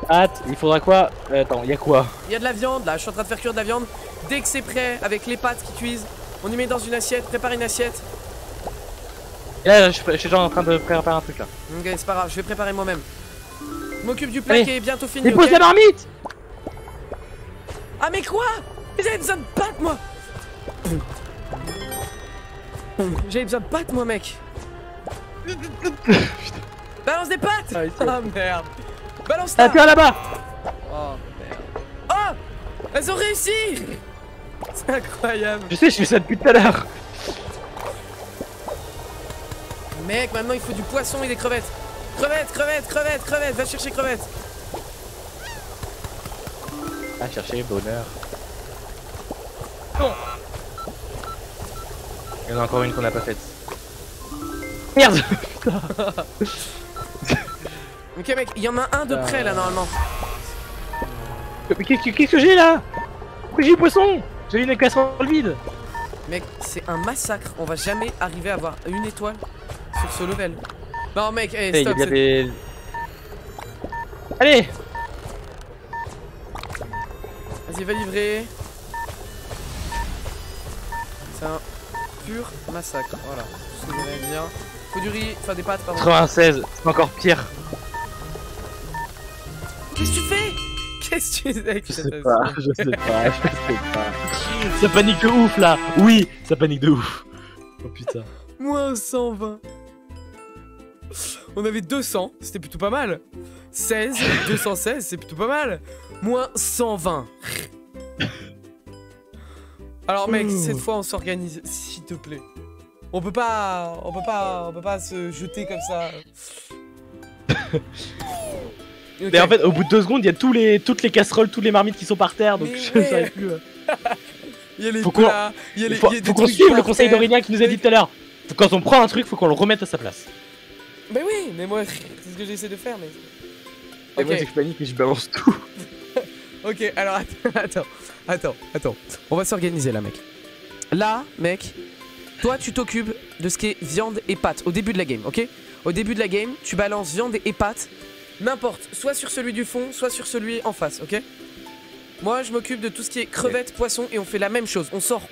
Pâtes, il faudra quoi? Attends, il y a quoi? Il y a de la viande là, je suis en train de faire cuire de la viande. Dès que c'est prêt, avec les pâtes qui cuisent, on y met dans une assiette, prépare une assiette. Et là, je suis genre en train de préparer un truc là. Ok, c'est pas grave, je vais préparer moi-même. Je m'occupe du plat Allez. qui est bientôt fini. Dépose Ok la marmite. Ah mais quoi? J'avais besoin de pâtes moi. J'avais besoin de pâtes moi mec. Balance des pâtes. Ah merde. Balance Ah, ça. tiens là-bas. Oh merde. Oh, elles ont réussi. C'est incroyable. Je sais, je fais ça depuis tout à l'heure. Mec, maintenant il faut du poisson et des crevettes. Crevettes. Va chercher crevettes. Ah, chercher bonheur. Bon. Il y en a encore une qu'on n'a pas faite. Merde. Ok mec, il y en a un de près là normalement. Mais qu'est-ce que j'ai là? Pourquoi j'ai du poisson? J'ai une casserole vide. Mec, c'est un massacre. On va jamais arriver à avoir une étoile sur ce level. Non mec, hey, stop. Il y a des... Allez. Vas-y, va livrer. C'est un pur massacre. Voilà, tout ce que j'allais dire. Faut du riz, enfin des pâtes, pardon. 96, c'est encore pire. Qu'est-ce que tu fais? Qu'est-ce que tu fais? Je sais pas. Ça panique de ouf là. Oui, ça panique de ouf. Oh putain. Moins 120. On avait 200, c'était plutôt pas mal. 16, 216, c'est plutôt pas mal. Moins 120. Alors mec, cette fois on s'organise, s'il te plaît. On peut pas se jeter comme ça. Okay. Mais en fait, au bout de 2 secondes, il y a toutes les casseroles, toutes les marmites qui sont par terre, donc mais je ouais. savais plus. Il y a les Faut plats, il y a les. Faut qu'on suive le conseil d'Aurélien qui nous a dit tout à l'heure. Quand on prend un truc, faut qu'on le remette à sa place. Mais oui, mais moi, c'est ce que j'essaie de faire, mais. Et moi, c'est que je panique et je balance tout. Ok, alors attends. On va s'organiser là, mec. Là, mec, toi, tu t'occupes de ce qui est viande et pâtes au début de la game, ok? Au début de la game, tu balances viande et pâtes, n'importe, soit sur celui du fond, soit sur celui en face, ok? Moi, je m'occupe de tout ce qui est crevettes, poissons, et on fait la même chose. On sort.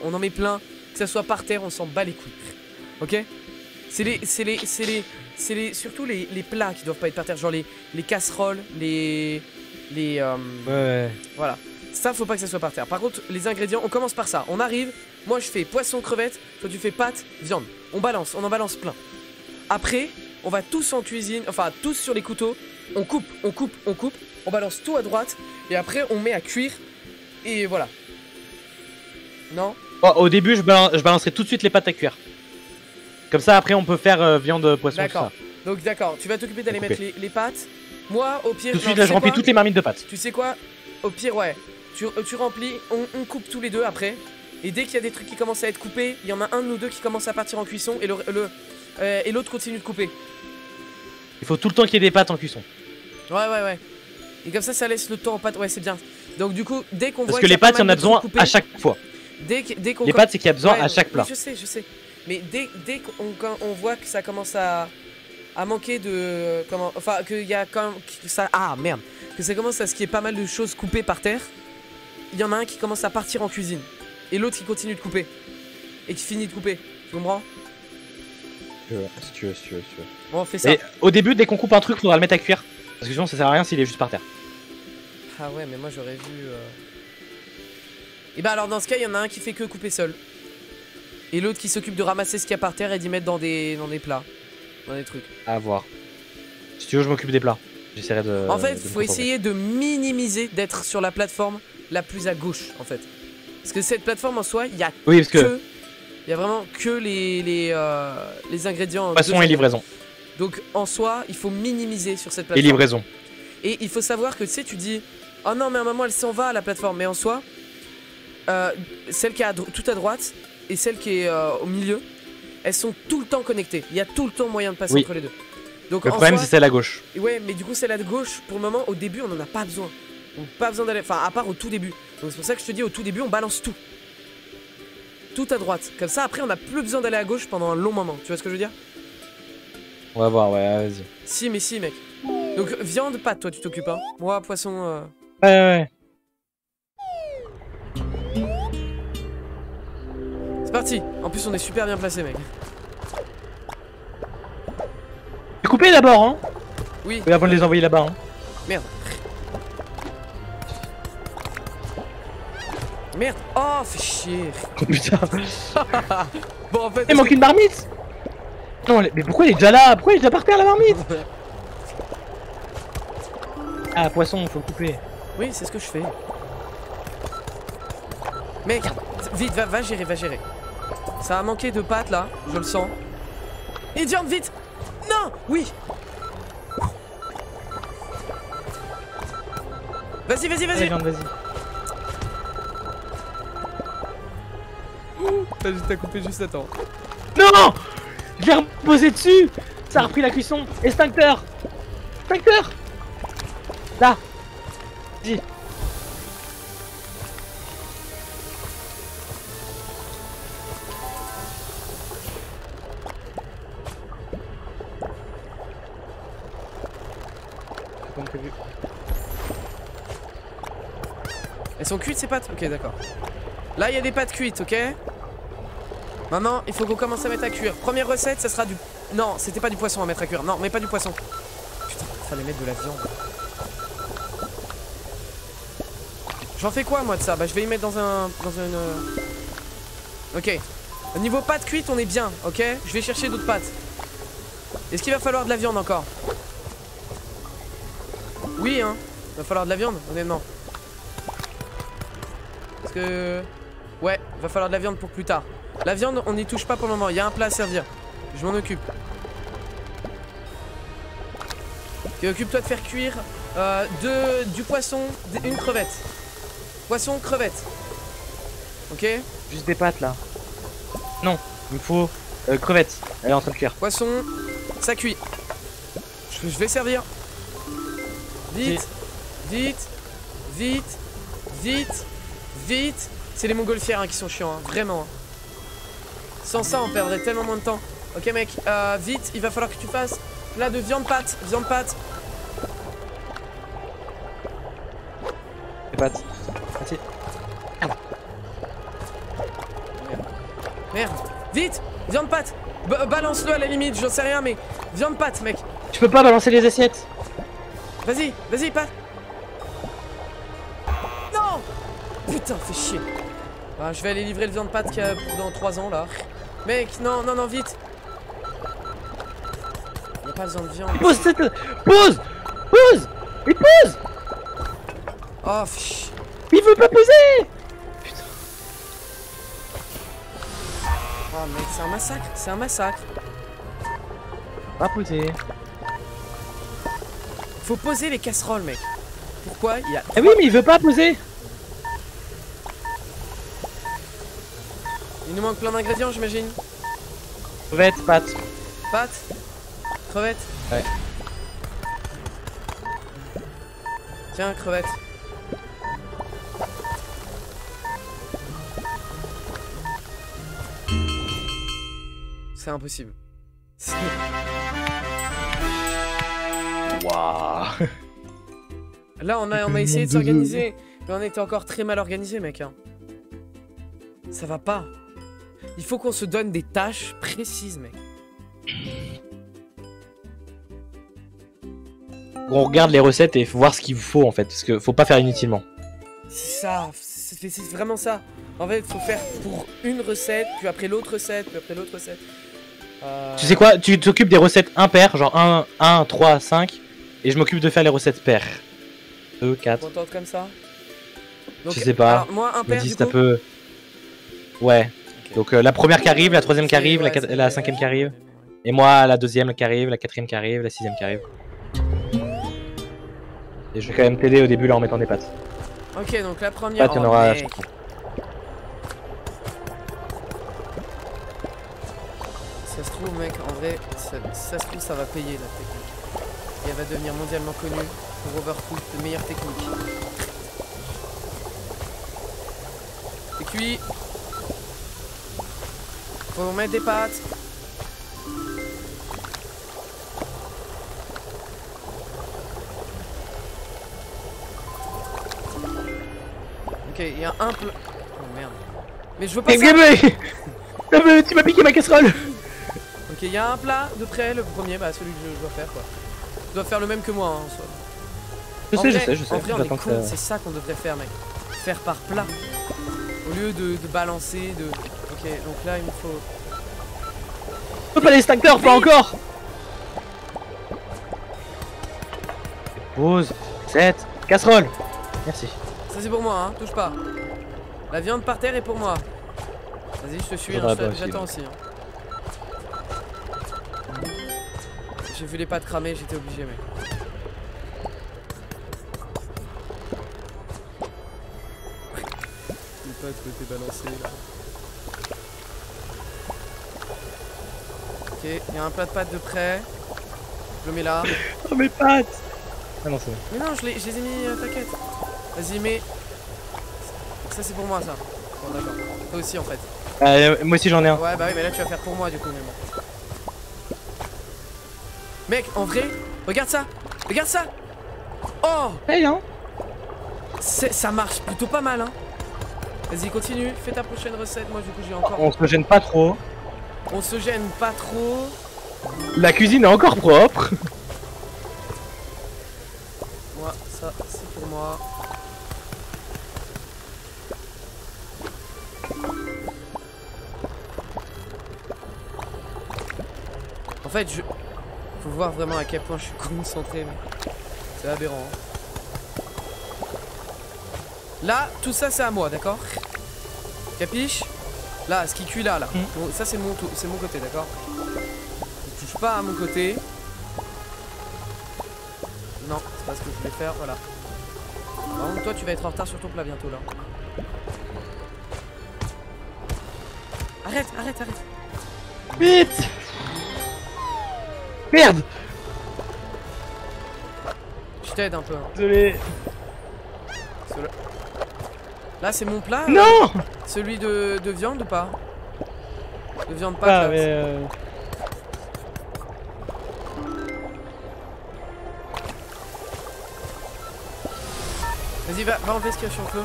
On en met plein, que ça soit par terre, on s'en bat les couilles. Ok. Surtout les plats qui doivent pas être par terre, genre les casseroles, Ouais. voilà. Ça, faut pas que ça soit par terre. Par contre, les ingrédients, on commence par ça. On arrive, moi je fais poisson, crevette, toi tu fais pâte, viande. On en balance plein. Après, on va tous en cuisine, enfin tous sur les couteaux. On coupe. On balance tout à droite. Et après, on met à cuire. Et voilà. Non? Oh, au début, je balancerai tout de suite les pâtes à cuire. Comme ça, après, on peut faire viande, poisson, tout D'accord. ça. Donc d'accord, tu vas t'occuper d'aller mettre les pâtes. Moi, au pire... Tout de suite, là, je remplis toutes les marmites de pâtes. Tu sais quoi? Au pire, ouais. Tu remplis, on coupe tous les deux après. Et dès qu'il y a des trucs qui commencent à être coupés, il y en a un de nous deux qui commence à partir en cuisson et l'autre continue de couper. Il faut tout le temps qu'il y ait des pâtes en cuisson. Ouais. Et comme ça laisse le temps aux pâtes. Ouais, c'est bien. Donc du coup, dès qu'on voit... Parce que les pâtes, il y en a besoin à chaque fois. Dès qu'on... Les pâtes, c'est qu'il y a besoin à chaque plat. Oui, je sais. Mais dès qu'on voit que ça commence à manquer de... Enfin, qu'il y a quand même... Ah, merde. Que ça commence à ce qu'il y ait pas mal de choses coupées par terre. Il y en a un qui commence à partir en cuisine. Et l'autre qui continue de couper. Et qui finit de couper. Tu comprends? Si tu veux. Bon, on fait ça. Et au début, dès qu'on coupe un truc, faudra le mettre à cuire. Parce que sinon, ça sert à rien s'il est juste par terre. Ah ouais, mais moi j'aurais vu... Et bah alors dans ce cas, il y en a un qui fait que couper seul. Et l'autre qui s'occupe de ramasser ce qu'il y a par terre et d'y mettre dans des plats. Dans des trucs. À voir. Si tu veux, je m'occupe des plats. J'essaierai de... En fait, faut essayer de minimiser d'être sur la plateforme la plus à gauche, en fait. Parce que cette plateforme en soi, il y a il y a vraiment que les ingrédients. Poisson et livraison. Donc en soi, il faut minimiser sur cette plateforme. Et livraison. Et il faut savoir que tu sais, tu dis, oh non, mais à un moment elle s'en va à la plateforme. Mais en soi, celle qui est tout à droite et celle qui est au milieu, elles sont tout le temps connectées. Il y a tout le temps moyen de passer entre les deux. Donc, le problème, c'est celle à gauche. Ouais, mais du coup, celle à gauche, pour le moment, au début, on n'en a pas besoin. Donc, pas besoin d'aller. Enfin, à part au tout début. Donc, c'est pour ça que je te dis, au tout début, on balance tout. Tout à droite. Comme ça, après, on n'a plus besoin d'aller à gauche pendant un long moment. Tu vois ce que je veux dire? On va voir, ouais, vas-y. Si, mais si, mec. Donc, viande, pâte, toi, tu t'occupes, hein. Moi, poisson. Ouais. C'est parti. En plus, on est super bien placé, mec. Coupez d'abord, hein. Oui. Avant de les envoyer là-bas, hein. Merde. Merde. Oh, fais chier. Oh putain. Bon, en fait. Il manque une marmite. Non, mais pourquoi il est déjà là? Pourquoi il est déjà par terre la marmite? Ah, poisson, faut couper. Oui, c'est ce que je fais. Mec, vite, va gérer. Ça a manqué de pâtes là, je le sens. Et viande, vite. Non. Oui. Vas-y. Allez, vas-y. T'as coupé juste à temps. Non! Je l'ai reposé dessus! Ça a repris la cuisson! Extincteur! Là! Dis! Comme prévu. Elles sont cuites ces pâtes? Ok, d'accord. Là, il y a des pâtes cuites, ok? Maintenant, il faut qu'on commence à mettre à cuire. Première recette, ça sera du... Non, c'était pas du poisson à mettre à cuire. Non, mais pas du poisson. Putain, fallait mettre de la viande. J'en fais quoi, moi, de ça? Bah, je vais y mettre dans une... Ok. Au niveau pâtes cuites, on est bien, ok? Je vais chercher d'autres pâtes. Est-ce qu'il va falloir de la viande encore? Oui, hein. Il va falloir de la viande, honnêtement. Parce que... Ouais, il va falloir de la viande pour plus tard. La viande, on n'y touche pas pour le moment. Il y a un plat à servir. Je m'en occupe. Ok, occupe-toi de faire cuire du poisson, une crevette. Poisson, crevette. Ok. Juste des pâtes là. Non, il me faut crevettes. Elle est en train de cuire. Poisson, ça cuit. Je vais servir. Vite, vite. C'est les montgolfières hein, qui sont chiants, hein, vraiment. Sans ça, on perdrait tellement moins de temps. Ok, mec, vite, il va falloir que tu fasses plat de viande pâte. Les pâtes. Merci. Merde. Vite, viande pâte. Balance-le à la limite, j'en sais rien, mais viande pâte, mec. Je peux pas balancer les assiettes. Vas-y, vas-y, pâte. Non. Putain, fais chier. Ah, je vais aller livrer le viande pâte qu'il y a dans 3 ans là. Mec, non, non, non, vite. Y'a pas besoin de viande. Pose cette... Pose. Pose. Il pose. Oh, fiche. Il veut pas poser. Putain. Oh mec, c'est un massacre, c'est un massacre. Pas poser. Faut poser les casseroles, mec. Pourquoi il y a... Ah oui, mais il veut pas poser. Il nous manque plein d'ingrédients, j'imagine. Crevette, pâte. Pâte. Crevette. Ouais. Tiens, crevette. C'est impossible. Waouh. Là, on a essayé de s'organiser, mais on était encore très mal organisé, mec. Hein. Ça va pas. Il faut qu'on se donne des tâches précises, mec. On regarde les recettes et faut voir ce qu'il faut en fait, parce que faut pas faire inutilement. C'est ça, c'est vraiment ça. En fait, il faut faire pour une recette, puis après l'autre recette, puis après l'autre recette. Tu sais quoi, tu t'occupes des recettes impaires, genre 1, 3, 5, et je m'occupe de faire les recettes paires. 2, 4. On tente comme ça. Donc, je sais pas. Alors, moi, un Je me paire, dis du c'est un coup. peu... Ouais. Ok. Donc la première qui arrive, la troisième qui Ok, arrive, ouais, la cinquième qui arrive. Et moi la deuxième qui arrive, la quatrième qui arrive, la sixième qui arrive. Et je vais quand même t'aider au début là en mettant des pâtes. Ok, donc la première. Pâtes, il y en aura à mec. chaque fois. Ça se trouve, mec, en vrai, ça se trouve, ça va payer la technique. Et elle va devenir mondialement connue pour Overcooked, de meilleure technique. C'est cuit. Faut mettre des pâtes. Ok, il y a un plat. Oh merde. Mais je veux pas ça. Tu m'as piqué ma casserole. Ok, il y a un plat de près, le premier, bah celui que je dois faire quoi. Tu dois faire le même que moi hein, en soi. Je En sais. vrai, on est J'attends con, que ça- c'est ça qu'on devrait faire, mec. Faire par plat. Au lieu de balancer, de... Ok, donc là, il me faut... Oh, pas les stackers, pas encore. Pause, 7, casserole. Merci. Ça c'est pour moi, hein, touche pas. La viande par terre est pour moi. Vas-y, je te suis, hein, Faudra pas aussi, j'attends aussi. Hein. J'ai vu les pâtes cramer, j'étais obligé, mec. Les pâtes qui étaient balancées, là. Ok, il y a un plat de pâtes de près. Je le mets là. Oh mes pâtes. Ah non c'est bon. Mais non, je les ai mis, t'inquiète. Vas-y, mais... Ça c'est pour moi, ça. Bon, d'accord. Toi aussi, en fait. Moi aussi j'en ai un. Ouais, bah oui, mais là tu vas faire pour moi, du coup, mais bon. Mec, en vrai, regarde ça. Regarde ça. Oh, Hey hein. ça marche plutôt pas mal, hein. Vas-y, continue. Fais ta prochaine recette. Moi, du coup, j'ai encore... On se gêne pas trop. On se gêne pas trop. La cuisine est encore propre. Moi, ça, c'est pour moi. En fait, faut voir vraiment à quel point je suis concentré. C'est aberrant. Hein. Là, tout ça, c'est à moi, d'accord? Capiche? Là, ce qui cuit là. Bon, ça, c'est mon côté, d'accord? Ne touche pas à mon côté. Non, c'est pas ce que je voulais faire, voilà. Par contre, toi, tu vas être en retard sur ton plat bientôt, là. Arrête. Vite. Merde. Je t'aide un peu. Hein. Désolé. Là, c'est mon plat. Non. Celui de viande ou pas? De viande Ah pas. mais Vas-y, va enlever ce qu'il y a sur le feu.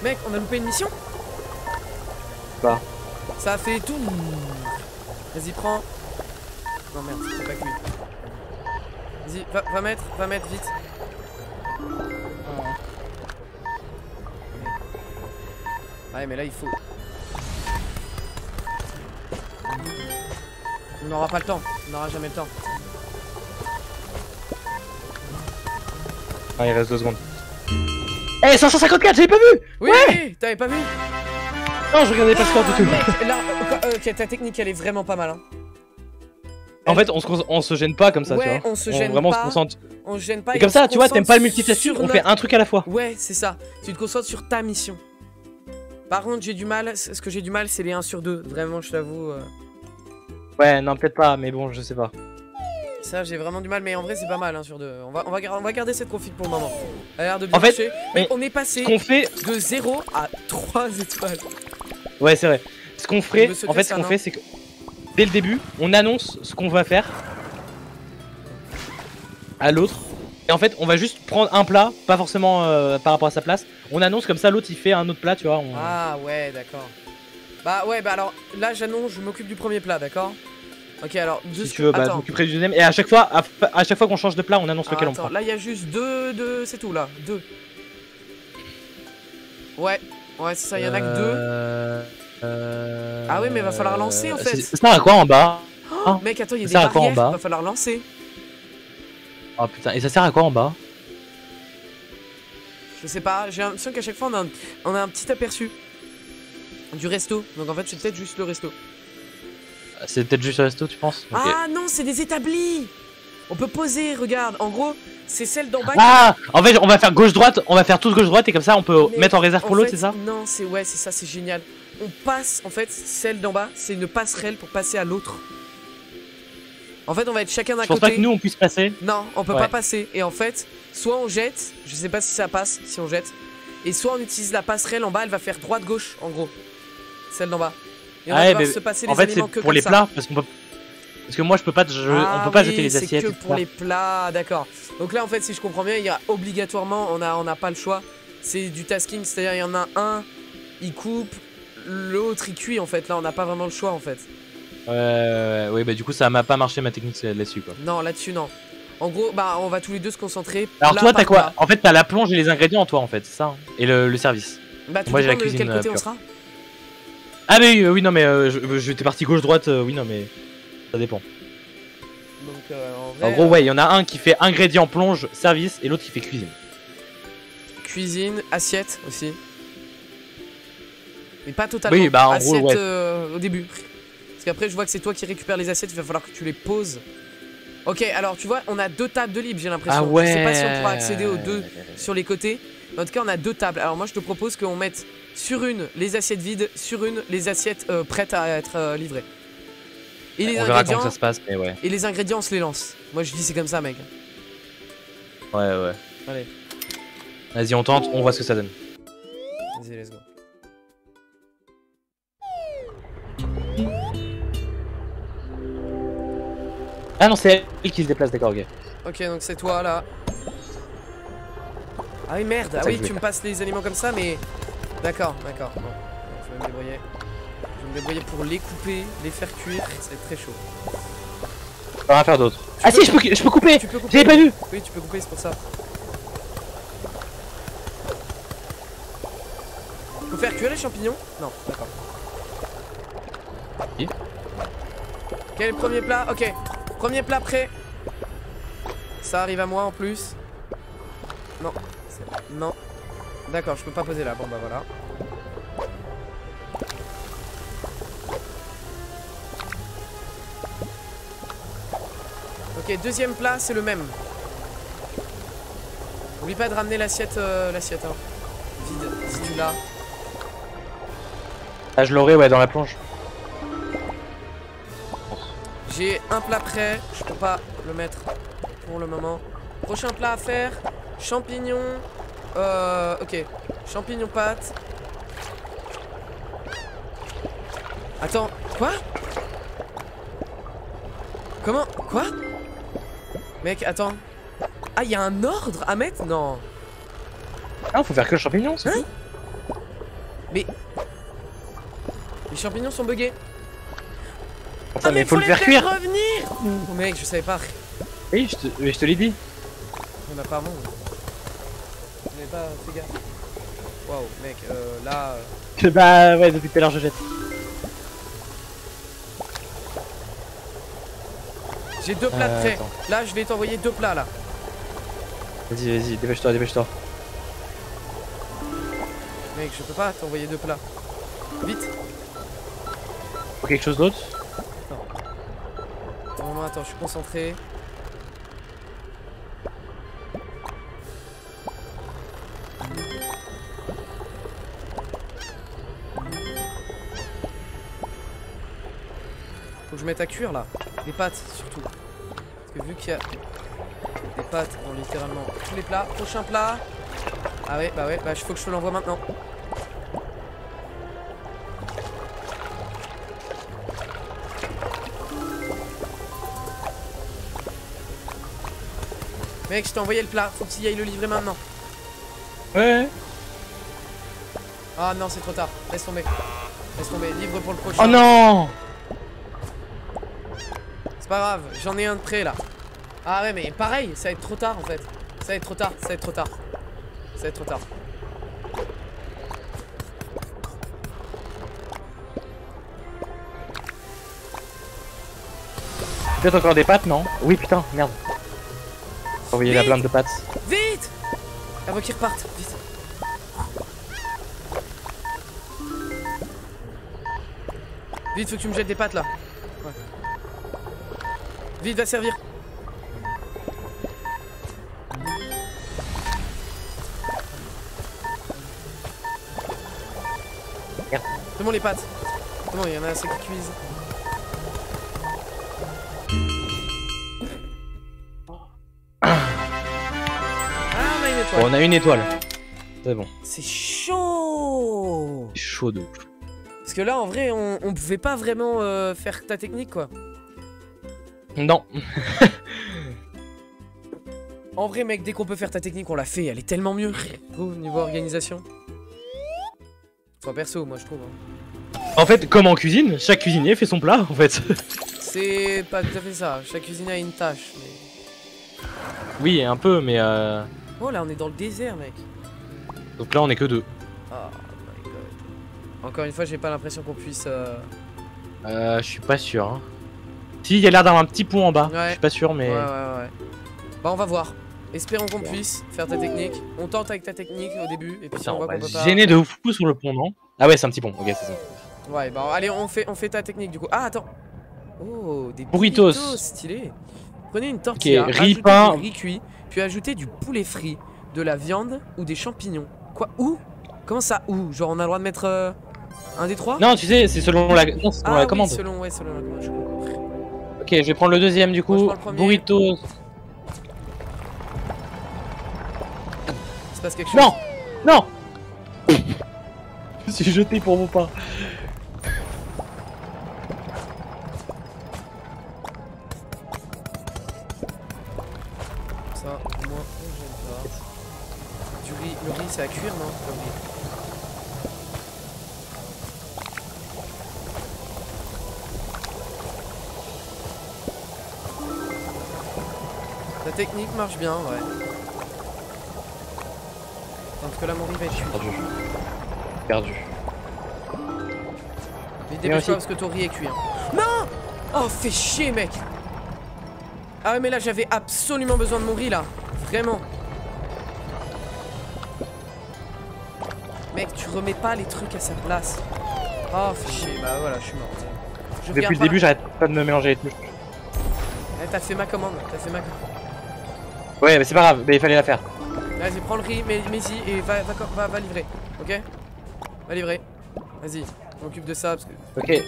Mec, on a loupé une mission? Pas. Ça a fait tout. Vas-y, prends. Non, merde, c'est pas cuit. Vas-y, va mettre vite. Ouais, mais là, il faut. On n'aura pas le temps. On n'aura jamais le temps. Ah, il reste 2 secondes. Eh, 554, j'avais pas vu. Oui, ouais. T'avais pas vu? Non, je regardais pas le score du tout. Là, ok, ta technique, elle est vraiment pas mal. Hein. En fait, on se gêne pas comme ça, ouais, tu vois. on se gêne vraiment pas. se concentre. On se gêne pas. Et comme ça, tu vois, t'aimes pas le multitasking, on fait un truc à la fois. Ouais, c'est ça. Tu te concentres sur ta mission. Par contre, j'ai du mal. Ce que j'ai du mal, c'est les 1 sur 2. Vraiment, je t'avoue. Ouais, non, peut-être pas, mais bon, je sais pas. Ça, j'ai vraiment du mal, mais en vrai, c'est pas mal 1 sur 2. On va garder cette config pour le moment. Elle a l'air de bien marcher. Mais on est passé de 0 à 3 étoiles. Ouais, c'est vrai. Ce qu'on ferait, en fait, c'est que dès le début, on annonce ce qu'on va faire à l'autre. Et en fait, on va juste prendre un plat, pas forcément par rapport à sa place. On annonce comme ça, l'autre il fait un autre plat, tu vois. Ah ouais, d'accord. Bah ouais, bah alors là, j'annonce, je m'occupe du premier plat, d'accord? Ok, alors si tu veux, bah, je m'occuperai du deuxième. Et à chaque fois qu'on change de plat, on annonce lequel on prend. Là, il y a juste deux, c'est tout là, 2. Ouais, c'est ça, il y en a que 2. Ah oui, mais va falloir lancer en fait. Ça sert à quoi en bas? Oh, mec, attends, il y a des barrières, va falloir lancer. Oh putain, et ça sert à quoi en bas? Je sais pas, j'ai l'impression qu'à chaque fois on a un petit aperçu du resto. Donc en fait, c'est peut-être juste le resto. C'est peut-être juste le resto, tu penses? Okay. Ah non, c'est des établis. On peut poser, regarde. En gros, c'est celle d'en bas. Ah, en fait, on va faire gauche-droite, on va faire tous gauche-droite et comme ça on peut mettre en réserve pour l'autre, c'est ça? Non, c'est ça, c'est génial. On passe, en fait, celle d'en bas, c'est une passerelle pour passer à l'autre. En fait, on va être chacun d'un côté. Je pense pas que nous on puisse passer. Non, on peut pas passer. Et en fait, soit on jette, je sais pas si ça passe, si on jette. Et soit on utilise la passerelle en bas, elle va faire droite-gauche, en gros. Celle d'en bas. Et on va devoir se passer les aliments que pour les plats, parce que moi je peux pas, on peut pas jeter les assiettes. C'est que pour les plats, d'accord. Donc là, en fait, si je comprends bien, il y a obligatoirement, on n'a pas le choix. C'est du tasking, c'est-à-dire il y en a un, il coupe, l'autre il cuit en fait. Là, on n'a pas vraiment le choix en fait. Oui, bah du coup ça m'a pas marché ma technique là-dessus quoi. Non, là-dessus non. En gros, bah on va tous les deux se concentrer. Alors toi t'as quoi? En fait t'as la plonge et les ingrédients toi en fait, c'est ça hein. Et le service. Bah moi j'ai la cuisine. De quel côté on sera? Ah mais oui non mais j'étais parti gauche-droite, oui non mais ça dépend. Donc en gros ouais, il y en a un qui fait ingrédients, plonge, service et l'autre qui fait cuisine. Cuisine, assiette aussi. Mais pas totalement. Oui bah en assiette, gros ouais. Au début. Parce qu'après je vois que c'est toi qui récupères les assiettes, il va falloir que tu les poses. Ok, alors tu vois, on a 2 tables de libre, j'ai l'impression. Ah ouais. Je sais pas si on pourra accéder aux 2 sur les côtés. Mais en tout cas, on a 2 tables. Alors moi, je te propose qu'on mette sur une les assiettes vides, sur une les assiettes prêtes à être livrées. Et les on verra comment ça se passe, mais ouais. Et les ingrédients, on se les lance. Moi, je dis c'est comme ça, mec. Ouais. Allez. Vas-y, on tente, on voit ce que ça donne. Vas-y, let's go. Ah non, c'est elle qui se déplace, d'accord, ok. Ok, donc c'est toi là. Ah oui, merde. Ah oui, tu me passes les aliments comme ça, mais. D'accord. Bon, je vais me débrouiller. Je vais me débrouiller pour les couper, les faire cuire. Ça va être très chaud. On va rien faire d'autre. Ah si, je peux couper. J'avais pas vu. Oui, tu peux couper, c'est pour ça. Faut faire cuire les champignons? Non, d'accord. Oui. Quel est le premier plat? Ok. Premier plat prêt. Ça arrive à moi en plus. Non. Non. D'accord, je peux pas poser là. Bon bah voilà. Ok, deuxième plat, c'est le même. N'oublie pas de ramener l'assiette hein. Vide, si tu l'as. Ah, je l'aurai, ouais, dans la plonge. J'ai un plat prêt, je peux pas le mettre pour le moment. Prochain plat à faire, champignons. Ok, champignons pâtes. Attends, quoi? Comment? Quoi? Mec, attends. Ah, il y a un ordre à mettre? Non. Ah, faut faire que le champignon, c'est tout. Mais... Les champignons sont buggés. Ah mais faut le faire cuire. Revenir. Oh mec, je savais pas. Oui, je te l'ai dit. Mais apparemment, j'avais pas fait gaffe. Waouh, mec, là. Bah ouais, depuis tout à l'heure je jette. J'ai 2 plats de prêt. Attends. Là, je vais t'envoyer 2 plats là. Vas-y, dépêche-toi, dépêche-toi. Mec, je peux pas t'envoyer 2 plats. Vite. Faut quelque chose d'autre? Attends, je suis concentré. Faut que je mette à cuire là. Les pâtes surtout. Parce que vu qu'il y a des pâtes dans littéralement tous les plats. Prochain plat. Ah ouais, bah faut que je te l'envoie maintenant. Mec, je t'ai envoyé le plat, faut que tu y ailles le livrer maintenant. Ouais. Ah non, c'est trop tard, laisse tomber. Laisse tomber, livre pour le prochain. Oh non! C'est pas grave, j'en ai un de près là. Ah ouais, mais pareil, ça va être trop tard en fait. Ça va être trop tard, ça va être trop tard. Ça va être trop tard. Peut-être encore des pâtes, non? Oui, putain, merde. Envoyer la blinde de pâtes. Vite! Avant qu'ils repartent, vite. Vite, faut que tu me jettes des pâtes là. Ouais. Vite, va servir. Merde. C'est bon les pâtes. C'est bon, il y en a assez qui cuisent. Bon, on a une étoile. C'est bon. C'est chaud. C'est chaud de ouf. Parce que là en vrai on pouvait pas vraiment faire ta technique quoi. Non. En vrai mec, dès qu'on peut faire ta technique on l'a fait, elle est tellement mieux. Au niveau organisation. Enfin perso moi je trouve. Hein. En fait, comme en cuisine, chaque cuisinier fait son plat en fait. C'est pas tout à fait ça, chaque cuisinier a une tâche. Mais... Oui, un peu, mais Oh là on est dans le désert mec. donc là on est que 2. Oh my god. Encore une fois j'ai pas l'impression qu'on puisse... Je suis pas sûr. Hein. Si, il y a l'air d'avoir un petit pont en bas. Ouais. Je suis pas sûr, mais... Ouais. Bah on va voir. Espérons qu'on puisse faire ta technique. On tente avec ta technique au début et puis si Putain, on voit on va qu'on peut se pas... gêner de ouf sur le pont, non? Ah ouais, c'est un petit pont, ok, c'est ça. Ouais bah allez on fait ta technique du coup. Ah attends. Oh des Burritos. stylés. Prenez une tortilla, riz ajoutez pain. du riz cuit, puis ajoutez du poulet frit, de la viande ou des champignons. Quoi? Où? Comment ça où? Genre on a le droit de mettre un des trois? Non, tu sais, c'est selon la, non, selon la commande. Oui, selon la commande, je comprends. Ok, je vais prendre le deuxième du coup. Moi, je prends le premier. Burritos. Il se passe quelque chose? Non! Non! Je me suis jeté pour mon pain. Ça, moi, j'aime pas. Du riz, le riz c'est à cuire, non? Le riz. La technique marche bien, ouais. Parce que là, mon riz va être cuit. Perdu. Mais dépêche-toi parce que ton riz est cuit. Hein. Non! Oh, fais chier, mec! Ah ouais, mais là, j'avais absolument besoin de mon riz, là. Vraiment. Mec, tu remets pas les trucs à sa place. Oh, fais chier. Bah voilà, je suis mort. Depuis le début, j'arrête pas de me mélanger les trucs. Eh, t'as fait ma commande. Ouais, mais c'est pas grave, mais il fallait la faire. Vas-y, prends le riz, mets-y et va livrer. Ok? Va livrer. Vas-y, on m'occupe de ça parce que. Ok.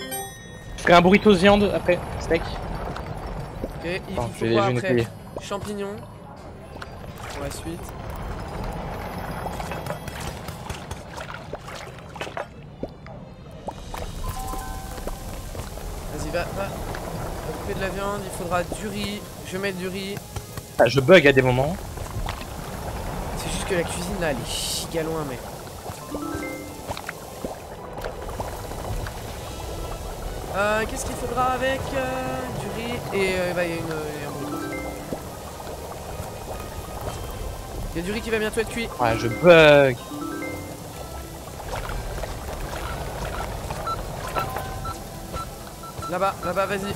Je ferai un burritos viande après, steak. Ok, il Attends, faut je quoi vais après? nettoyer. Champignons. Pour la suite. Vas-y, va couper de la viande, il faudra du riz. Je vais mettre du riz. Ah, je bug à des moments. C'est juste que la cuisine là, elle est giga loin, mec. Qu'est-ce qu'il faudra avec du riz et bah, il y a un burrito. Il y a du riz qui va bientôt être cuit. Ah, je bug. Là-bas, vas-y.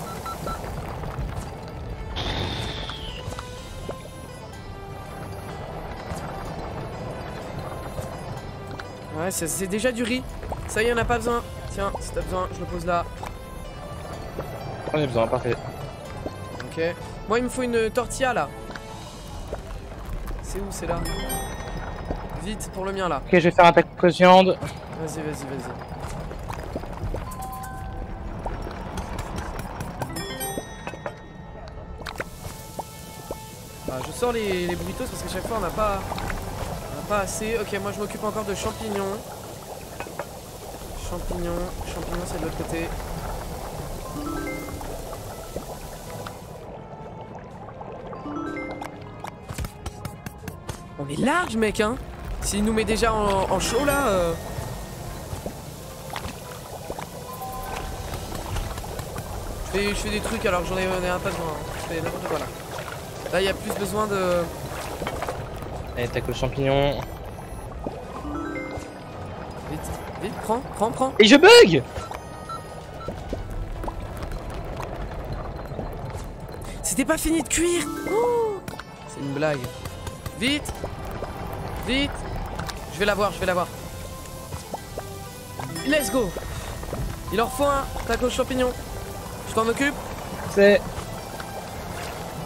Ouais, c'est déjà du riz. Ça y est, on a pas besoin. Tiens, si t'as besoin, je le pose là. On a besoin, parfait. Ok. Moi, il me faut une tortilla là. C'est où? C'est là. Vite pour le mien là. Ok, je vais faire un taco de viande. Vas-y. Ah, je sors les burritos parce qu'à chaque fois on n'a pas assez. Ok, moi je m'occupe encore de champignons. Champignons c'est de l'autre côté. On est large mec hein. S'il nous met déjà en chaud là je fais des trucs alors que j'en ai un pas besoin hein. Je fais n'importe quoi là. Là il y a plus besoin de... Allez, taco champignons. Vite, prends. Et je bug. C'était pas fini de cuire. Oh, c'est une blague. Vite. Je vais l'avoir. Let's go. Il en faut un taco champignon. Je t'en occupe. C'est...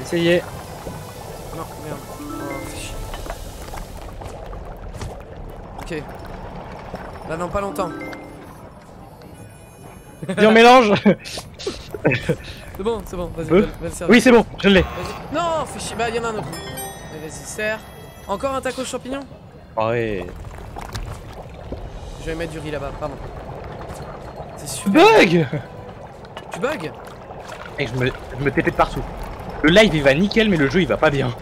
Essayez. Non, merde. Oh, fais chier. Ok. Là, non, pas longtemps. Viens, on mélange. C'est bon, vas-y, va le servir. Oui, c'est bon, je l'ai. Non, fais chier, bah y'en a un autre. Allez, vas-y, serre. Encore un taco champignon? Ouais. Je vais mettre du riz là-bas, pardon. C'est super. Bug. Tu bugs? Et je me TP de partout. Le live il va nickel, mais le jeu il va pas bien.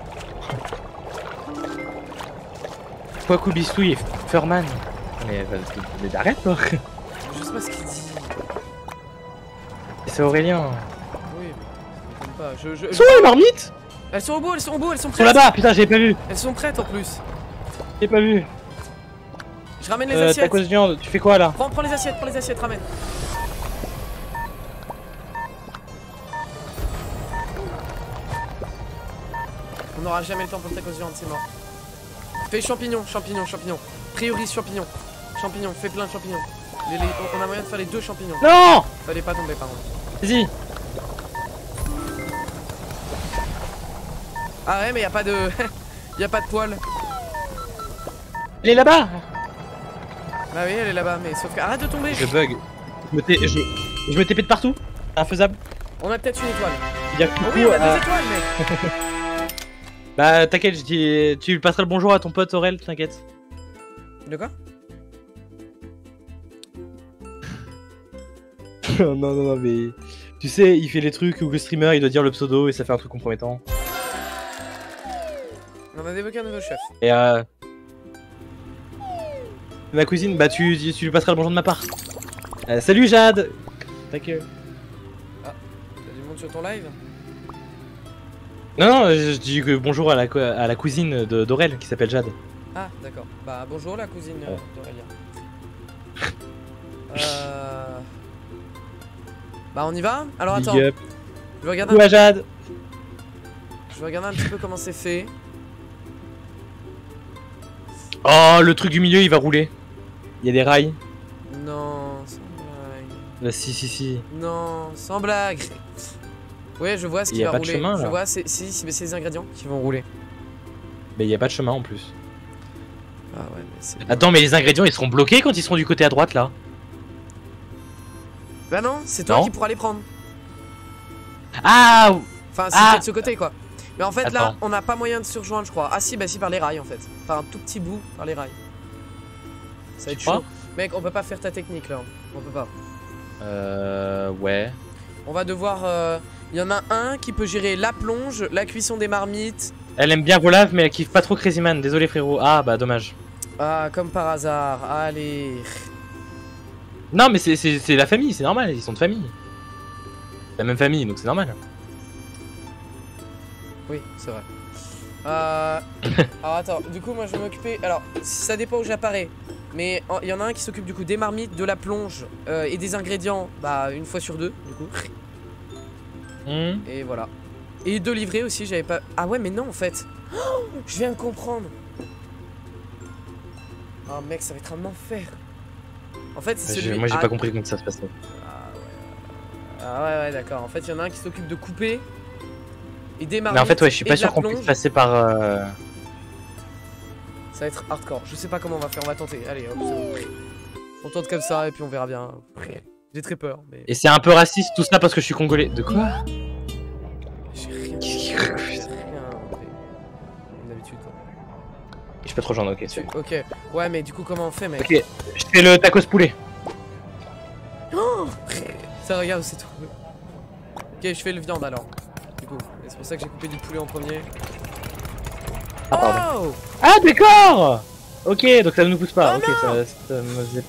Quaku Bistouille et Furman. Mais arrête toi. Je sais pas ce qu'il dit. C'est Aurélien. Oui, mais ça m'étonne pas. Sont où les marmites? Elles sont au bout, elles sont Ils prêtes. sont là-bas, putain, j'avais pas vu. Elles sont prêtes en plus. J'ai pas vu. Je ramène les assiettes. Tacos de viande, tu fais quoi là? Prends les assiettes, ramène. On n'aura jamais le temps pour le tacos de viande, c'est mort. Fais champignons. Priorise champignons. Fais plein de champignons. On a moyen de faire les 2 champignons. Non. Fallait pas tomber, pardon. Vas-y. Ah ouais, mais y a pas de... y a pas de poil. Elle est là-bas. Bah oui, elle est là-bas, mais sauf que... Arrête de tomber. Je bug. Je me TP de partout. Infaisable. On a peut-être une étoile. Il y a Oh oui, on a 2 étoiles, mec. Bah t'inquiète, tu lui passeras le bonjour à ton pote Aurel, t'inquiète. De quoi? non, mais... Tu sais, il fait les trucs où le streamer il doit dire le pseudo et ça fait un truc compromettant. On a débloqué un nouveau chef. Et ma cousine, bah tu lui passeras le bonjour de ma part. Salut Jade. T'inquiète. Ah, t'as du monde sur ton live? Non, je dis que bonjour à la cousine d'Aurel qui s'appelle Jade. Ah, d'accord. Bah bonjour la cousine d'Aurélien. Bah on y va? Alors attends. Big up. Je vais regarder Jade. Je vais regarder un petit peu comment c'est fait. Oh, le truc du milieu il va rouler. Il y a des rails. Non, sans blague. Bah, si. Non, sans blague. Ouais, je vois ce qui va rouler. Chemin, je là. vois, c'est les ingrédients qui vont rouler. Mais il y a pas de chemin en plus. Ah ouais, mais c'est... Attends, mais les ingrédients ils seront bloqués quand ils seront du côté à droite là. Bah non, c'est toi qui pourras les prendre. Ah. Enfin, c'est de ce côté quoi. Mais en fait là, on n'a pas moyen de se rejoindre je crois. Ah si, bah si, par les rails en fait. Par un tout petit bout, par les rails. Ça va être chaud. Mec, on peut pas faire ta technique là. On peut pas. Ouais. On va devoir... Il y en a un qui peut gérer la plonge, la cuisson des marmites. Elle aime bien Volave mais elle kiffe pas trop Crazy Man, désolé frérot. Ah bah dommage. Ah, comme par hasard, allez. Non mais c'est la famille, c'est normal, ils sont de famille. la même famille, donc c'est normal. Oui, c'est vrai. Alors attends, du coup moi je vais m'occuper. Alors ça dépend où j'apparais. Mais il y en a un qui s'occupe du coup des marmites, de la plonge et des ingrédients. Bah une fois sur deux du coup. Et voilà. Et de livrer aussi, j'avais pas. Ah ouais mais non en fait. Oh, je viens de comprendre. Oh mec ça va être un enfer. En fait c'est celui. Moi j'ai pas compris comment ça se passait. Ah ouais d'accord. En fait il y en a un qui s'occupe de couper. Et des marmites. Mais en fait ouais je suis pas sûr qu'on puisse passer par... Ça va être hardcore. Je sais pas comment on va faire, on va tenter. Allez, hop, c'est bon. On tente comme ça et puis on verra bien. J'ai très peur. Mais... Et c'est un peu raciste tout ça parce que je suis congolais. De quoi? J'ai rien. Qu'est-ce Comme d'habitude quoi. Je suis pas trop genre, ok, c'est bon. Ok. Ouais, mais du coup, comment on fait, mec? Ok, je fais le tacos poulet. Oh ça regarde, c'est tout. Ok, je fais le viande alors. Du coup, et c'est pour ça que j'ai coupé du poulet en premier. Ah, pardon. Oh Ah, d'accord. Ok, donc ça ne nous pousse pas. Oh, ok, non ça me faisait...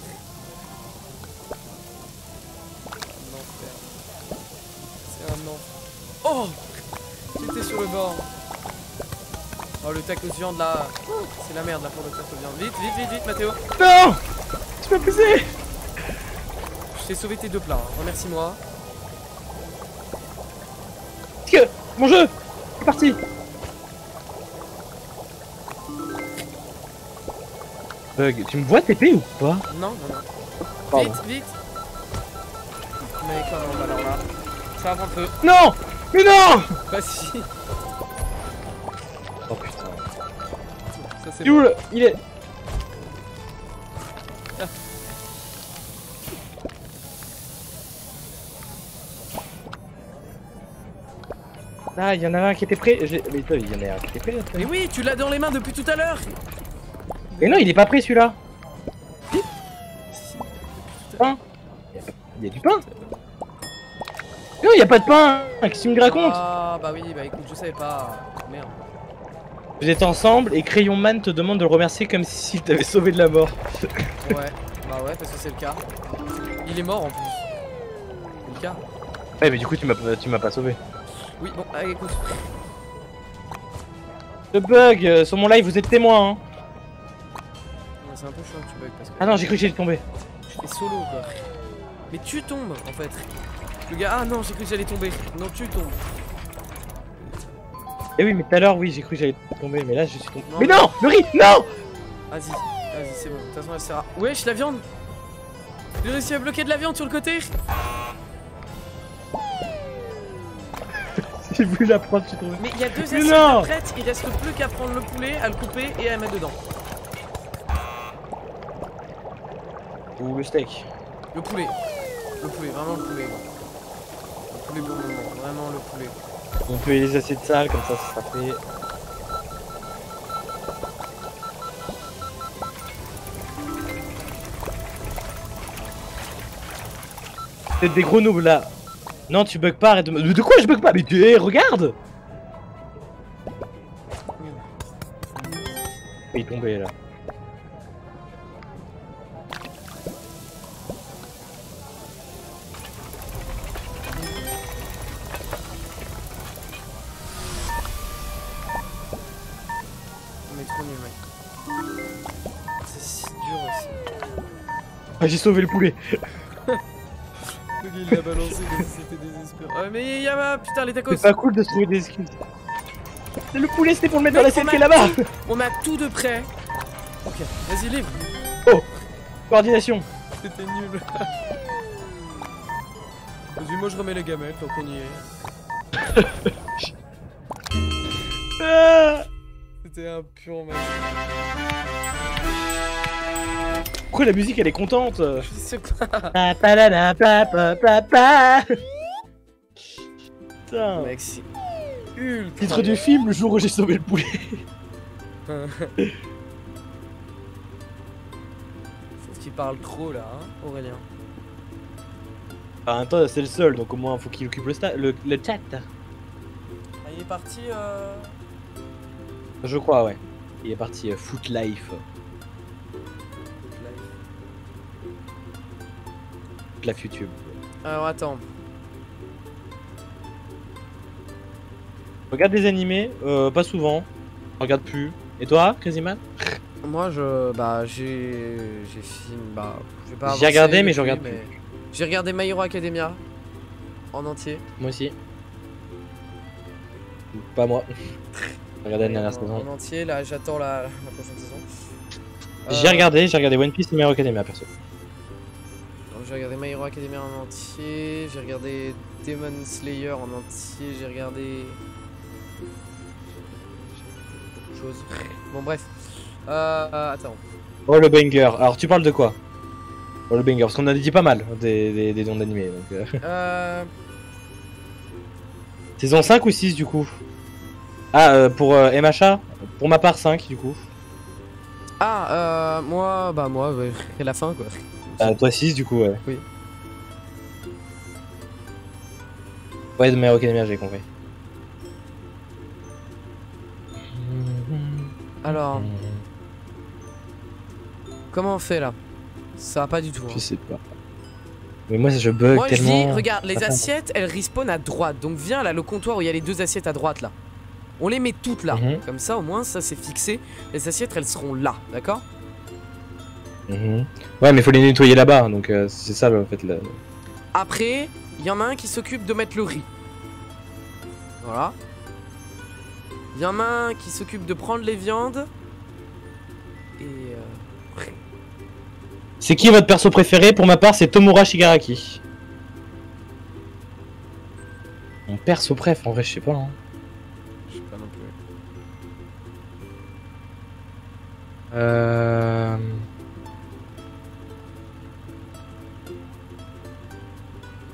C'est un enfer. Oh j'étais sur le bord. Oh, le tacos viande là. C'est la merde là pour le tacos viande. Vite, vite, vite, vite, Mathéo. Non. Tu m'as poussé. Je t'ai sauvé tes deux plats. Hein. Remercie-moi. Que mon jeu, c'est parti. Bug, tu me vois TP ou pas? Non, non, non. Pardon. Vite, vite. Mais quand même, alors là. Ça va prendre feu. Non. Mais non. Vas-y. Oh putain. Ça c'est Youl, il est... Ah, il y en avait un qui était prêt. Mais toi, il y en a un qui était prêt là. Mais oui, tu l'as dans les mains depuis tout à l'heure. Mais non, il est pas prêt celui-là. Pain. Il y a du pain. Non, il y a pas de pain. Qu'est-ce que tu me racontes? Ah bah oui, bah écoute, je savais pas. Merde. Vous êtes ensemble et Crayon Man te demande de le remercier comme s'il t'avait sauvé de la mort. Ouais, bah ouais, parce que c'est le cas. Il est mort en plus. C'est le cas. Ouais, mais du coup, tu m'as pas sauvé. Oui, bon, allez, écoute. Le bug, sur mon live, vous êtes témoin. Hein. Ouais, c'est un peu chiant que tu bugs parce que. Ah non, j'ai cru que j'allais tomber. Je fais solo quoi. Mais tu tombes en fait. Le gars, ah non, j'ai cru que j'allais tomber. Non, tu tombes. Eh oui, mais tout à l'heure, oui, j'ai cru que j'allais tomber, mais là, je suis tombé. Non, mais non, le riz, non. Vas-y, vas-y, c'est bon. De toute façon, elle sert à. Wesh, la viande. J'ai réussi à bloquer de la viande sur le côté. J'ai voulu la prendre, je suis tombé. Mais il y a deux Mais assiettes non. prêtes, il reste plus qu'à prendre le poulet, à le couper et à le mettre dedans. Ou le steak. Le poulet. Le poulet, vraiment le poulet. Le poulet pour le moment, vraiment le poulet. On peut les assiettes sales, comme ça sera fait. Peut-être des gros noobs là. Non, tu bugs pas, arrête de me... Mais de quoi je bug pas? Mais regarde. Il est tombé là. On est trop nul, mec. C'est si dur aussi. Ah, j'ai sauvé le poulet. Le gars il l'a balancé comme si c'était désespérant. Ah, mais y'a putain les tacos. C'est pas cool de se trouver des excuses. Le poulet c'était pour le mettre dans Mec, l'assiette qui est là-bas. On a tout de près. Ok, vas-y, livre. Oh, coordination. C'était nul. Vas-y, moi je remets les gamelles tant qu'on y est. Ah. C'était un pur match. Pourquoi la musique elle est contente? Je sais pas. Putain. Mec, c'est ultra. Titre du film, le jour où j'ai sauvé le poulet. Sauf qu'il parle trop là, hein, Aurélien. En même temps, c'est le seul, donc au moins faut qu'il occupe le chat. Ah, il est parti. Je crois, ouais. Il est parti Foot Life. Life YouTube. Alors attends. Je regarde des animés, pas souvent. Je regarde plus. Et toi, Crazy Man? Moi, j'ai fini, je vais pas J'ai avancer regardé, mais depuis, je regarde plus. J'ai regardé My Hero Academia en entier. Moi aussi. Pas moi. J'ai regardé la dernière saison. En entier, là, j'attends la prochaine saison. J'ai regardé One Piece et My Hero Academia perso. J'ai regardé My Hero Academia en entier, j'ai regardé Demon Slayer en entier, j'ai regardé beaucoup de choses. Bon bref. Attends. Oh le banger. Alors tu parles de quoi? Oh le banger, parce qu'on a dit pas mal des noms d'animés. Saison 5 ou 6 du coup? Ah pour MHA? Pour ma part 5 du coup. Moi, ouais, c'est la fin quoi. Toi 6 du coup ouais. Oui. Ouais de My Hero Academia j'ai compris. Alors. Comment on fait là? Ça va pas du tout. Hein. Je sais pas. Mais moi je bug moi, tellement. je dis, regarde, les assiettes elles respawnent à droite. Donc viens là, le comptoir où il y a les 2 assiettes à droite là. On les met toutes là. Comme ça au moins ça c'est fixé. Les assiettes elles seront là, d'accord? Ouais mais faut les nettoyer là-bas, donc c'est ça en fait. Après, il y en a un qui s'occupe de mettre le riz. Voilà. Il y en a un qui s'occupe de prendre les viandes. Et C'est qui votre perso préféré? Pour ma part c'est Tomura Shigaraki. Mon perso préf en vrai je sais pas hein. Je sais pas non plus.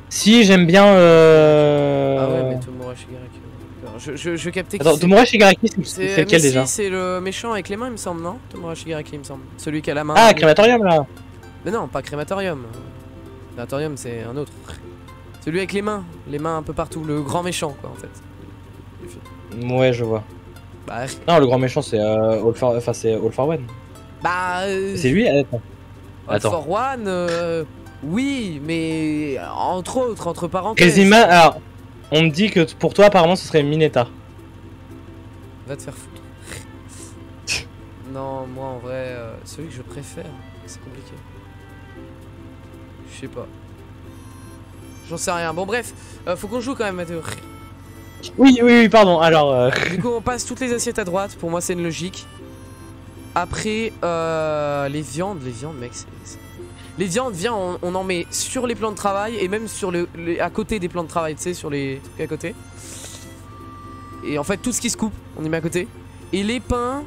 Si j'aime bien Ah ouais mais Tomura Shigaraki. Je captais qui. Attends, Tomura Shigaraki c'est lequel déjà? C'est le méchant avec les mains il me semble, non? Tomura Shigaraki il me semble. Celui qui a la main. Ah Crématorium là. Mais non, pas Crématorium. Crématorium c'est un autre. Celui avec les mains un peu partout, le grand méchant quoi en fait. Ouais je vois. Bah non le grand méchant c'est All for One. Bah c'est lui? Attends. All for One oui mais entre parenthèses. Quasiment alors on me dit que pour toi apparemment ce serait Mineta. Va te faire foutre. Non moi en vrai celui que je préfère c'est compliqué. Je sais pas. J'en sais rien. Bon bref, faut qu'on joue quand même Mathéo. Oui pardon alors Du coup on passe toutes les assiettes à droite, pour moi c'est une logique. Après les viandes mec c'est... Les viandes viens on en met sur les plans de travail et même sur à côté des plans de travail, tu sais, sur les trucs à côté. Et en fait tout ce qui se coupe on y met à côté. Et les pains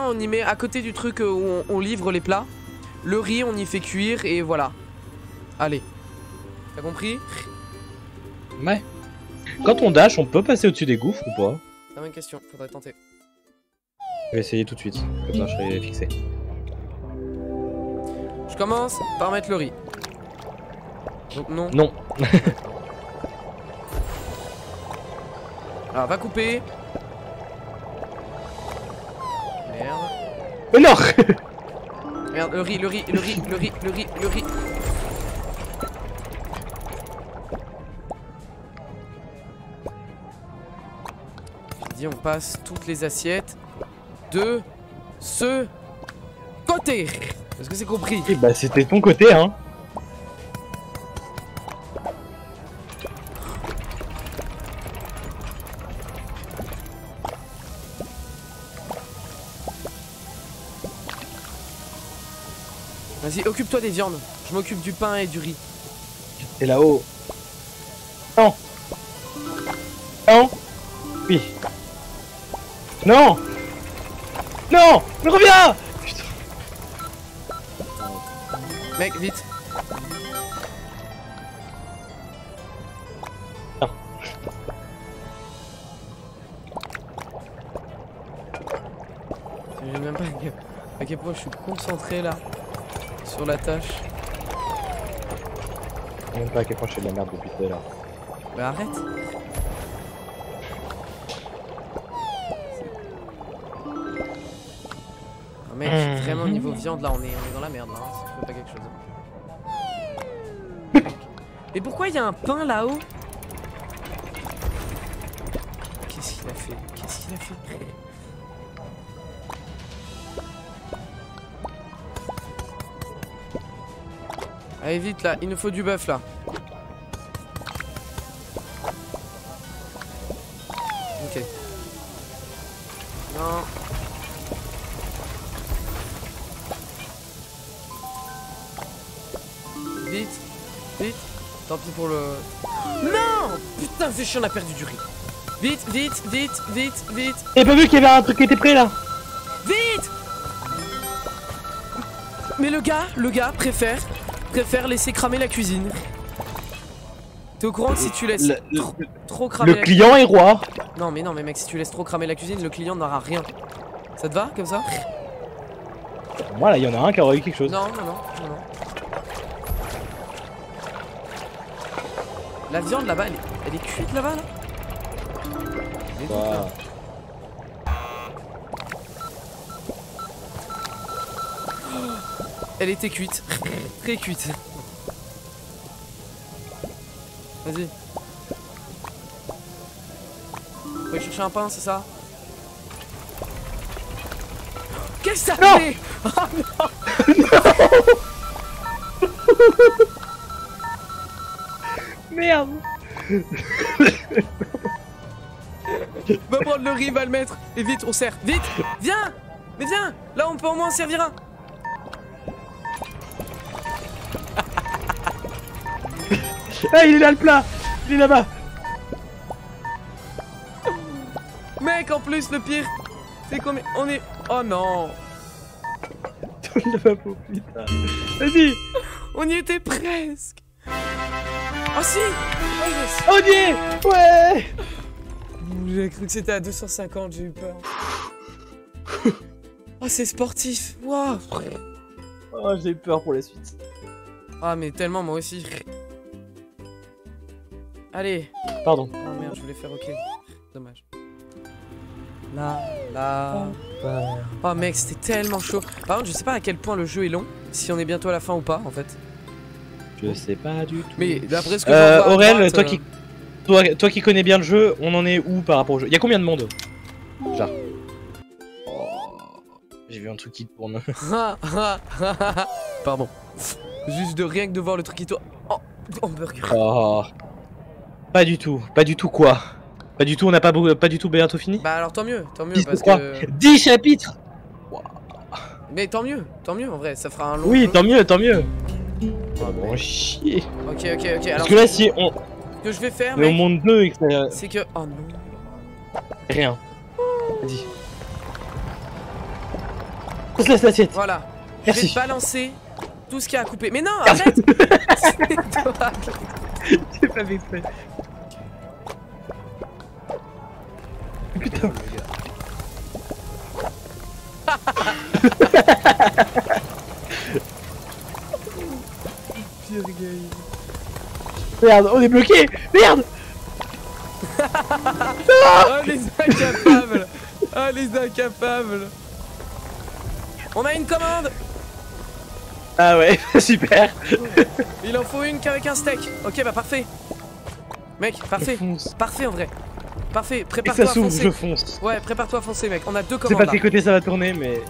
on y met à côté du truc où on livre les plats. Le riz on y fait cuire et voilà. Allez. T'as compris? Ouais. Quand on dash, on peut passer au-dessus des gouffres ou pas? C'est la même question, faudrait tenter. Je vais essayer tout de suite, comme ça je serai fixé. Je commence par mettre le riz. Donc non. Non. Alors va couper. Merde. Mais non. Merde, le riz. J'ai dit on passe toutes les assiettes de ce côté. Est-ce que c'est compris? Et bah c'était ton côté hein. Vas-y, occupe-toi des viandes. Je m'occupe du pain et du riz. C'est là-haut. Non. Non. Oui. Non. Non. Mais reviens. Putain. Mec, vite. Non. J'ai même pas à quel point je suis concentré là sur la tâche. Je sais même pas à quel point je fais de la merde depuis tout à l'heure. Bah arrête. Oh mec, vraiment niveau viande là, on est dans la merde là, hein, si tu fais pas quelque chose. Et pourquoi il y a un pain là-haut? qu'il a fait? Qu'est-ce qu'il a fait? Allez vite là, il nous faut du bœuf là. Ok. Non. Vite, vite. Tant pis pour le... Non! Putain, fais chier, on a perdu du riz. Vite, vite, vite, vite, vite. T'avais pas vu qu'il y avait un truc qui était prêt là? Vite! Mais le gars préfère laisser cramer la cuisine. T'es au courant que si tu laisses trop cramer Le client est roi. Non mais mec, si tu laisses trop cramer la cuisine, le client n'aura rien. Ça te va comme ça? Moi là, il y en a un qui aurait eu quelque chose. Non. La viande là-bas, elle est cuite là-bas là? Elle est toute, là. Elle était cuite. Très cuite. Vas-y. Faut aller chercher un pain, c'est ça? Qu'est-ce que t'as fait? Oh non. Merde. Va prendre le riz, va le mettre. Et vite, on sert. Vite. Viens. Mais viens. Là, on peut au moins en servir un. Ah, il est là le plat. Il est là-bas. Mec, en plus, le pire, c'est qu'on est... On est... Oh non. Putain. Vas-y. On y était presque. Oh si. Oh yes. On y est. Ouais. J'ai cru que c'était à 250, j'ai eu peur. Oh, c'est sportif. Waouh. Oh, j'ai eu peur pour la suite. Ah, mais tellement, moi aussi. Allez. Pardon. Oh merde, je voulais faire ok. Dommage. Là. Oh mec, c'était tellement chaud. Par contre, je sais pas à quel point le jeu est long. Si on est bientôt à la fin ou pas, en fait. Je sais pas du tout. Mais d'après ce que j'en vois Aurel, droite, toi qui connais bien le jeu, on en est où par rapport au jeu? Y'a combien de monde? Genre. Oh, j'ai vu un truc qui tourne. Pardon. Juste de rien que de voir le truc qui tourne. Oh, hamburger. Oh. Pas du tout quoi. Pas du tout, on n'a pas du tout bientôt fini. Bah alors tant mieux 10 parce que... 10 chapitres. Mais tant mieux en vrai, ça fera un long Oui, jeu. tant mieux. Oh, Bon, chier. Ok, alors Parce que là, si on... ce que je vais faire, Mais au mec, monde 2 et que ça... c'est que... Oh non. Rien. Vas-y. Laisse l'assiette. Voilà. Merci. Je vais balancer tout ce qu'il y a à couper. Mais non, arrête. C'est toi. J'ai pas fait exprès. Putain. Pire game. Merde, on est bloqué. Merde. Oh les incapables. Oh les incapables. On a une commande. Ah ouais, super. Il en faut une qu'avec un steak. Ok, bah parfait. Mec, parfait. Parfait en vrai. Parfait, Et prépare-toi ça à s'ouvre, foncer. je fonce. Ouais, prépare-toi à foncer, mec. On a deux Je sais commandes pas de là. quel côté ça va tourner, mais...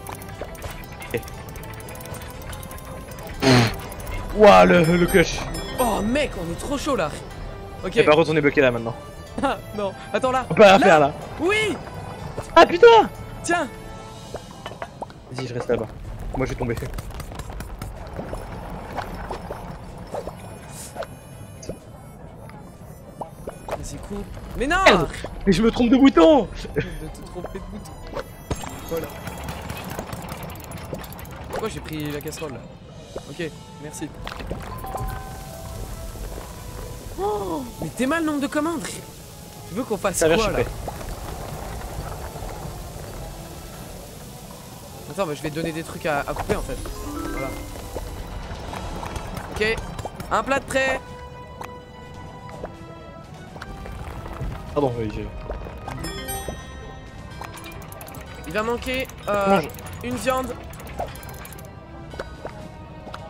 Okay. Ouah, le clutch. Oh mec, on est trop chaud là. Ok. Et par contre, on est bloqué là maintenant. Ah, non, attends là. On peut rien faire là. Oui. Ah putain. Tiens. Vas-y, je reste là-bas. Moi, je vais tomber. Vas-y, coupe. Mais non. Merde. Mais je me trompe de bouton. De te tromper de bouton. Voilà. Pourquoi j'ai pris la casserole là? Ok, merci. Oh, mais t'es mal le nombre de commandes. Tu veux qu'on fasse Ça va, je quoi suis là? prêt. Attends, bah, je vais te donner des trucs à couper en fait. Voilà. Ok, un plat de prêt. Pardon, oui, Il va manquer Mange. une viande.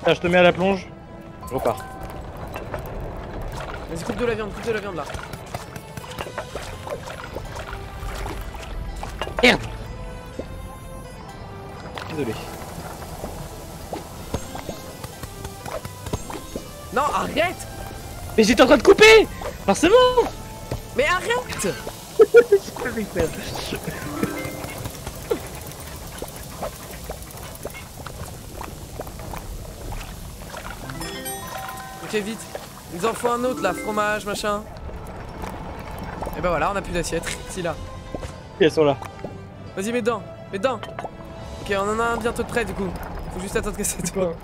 Là, je te mets à la plonge. Je repars. Vas-y, coupe de la viande là. Désolé. Non, arrête. Mais j'étais en train de couper. Forcément. Mais arrête. Ok, vite. Il nous en faut un autre là, fromage, machin. Et bah voilà, on a plus d'assiette. Si là. Elles sont là. Vas-y, mets dedans. Mets dedans. Ok, on en a un bientôt de près du coup. Faut juste attendre que ça tourne.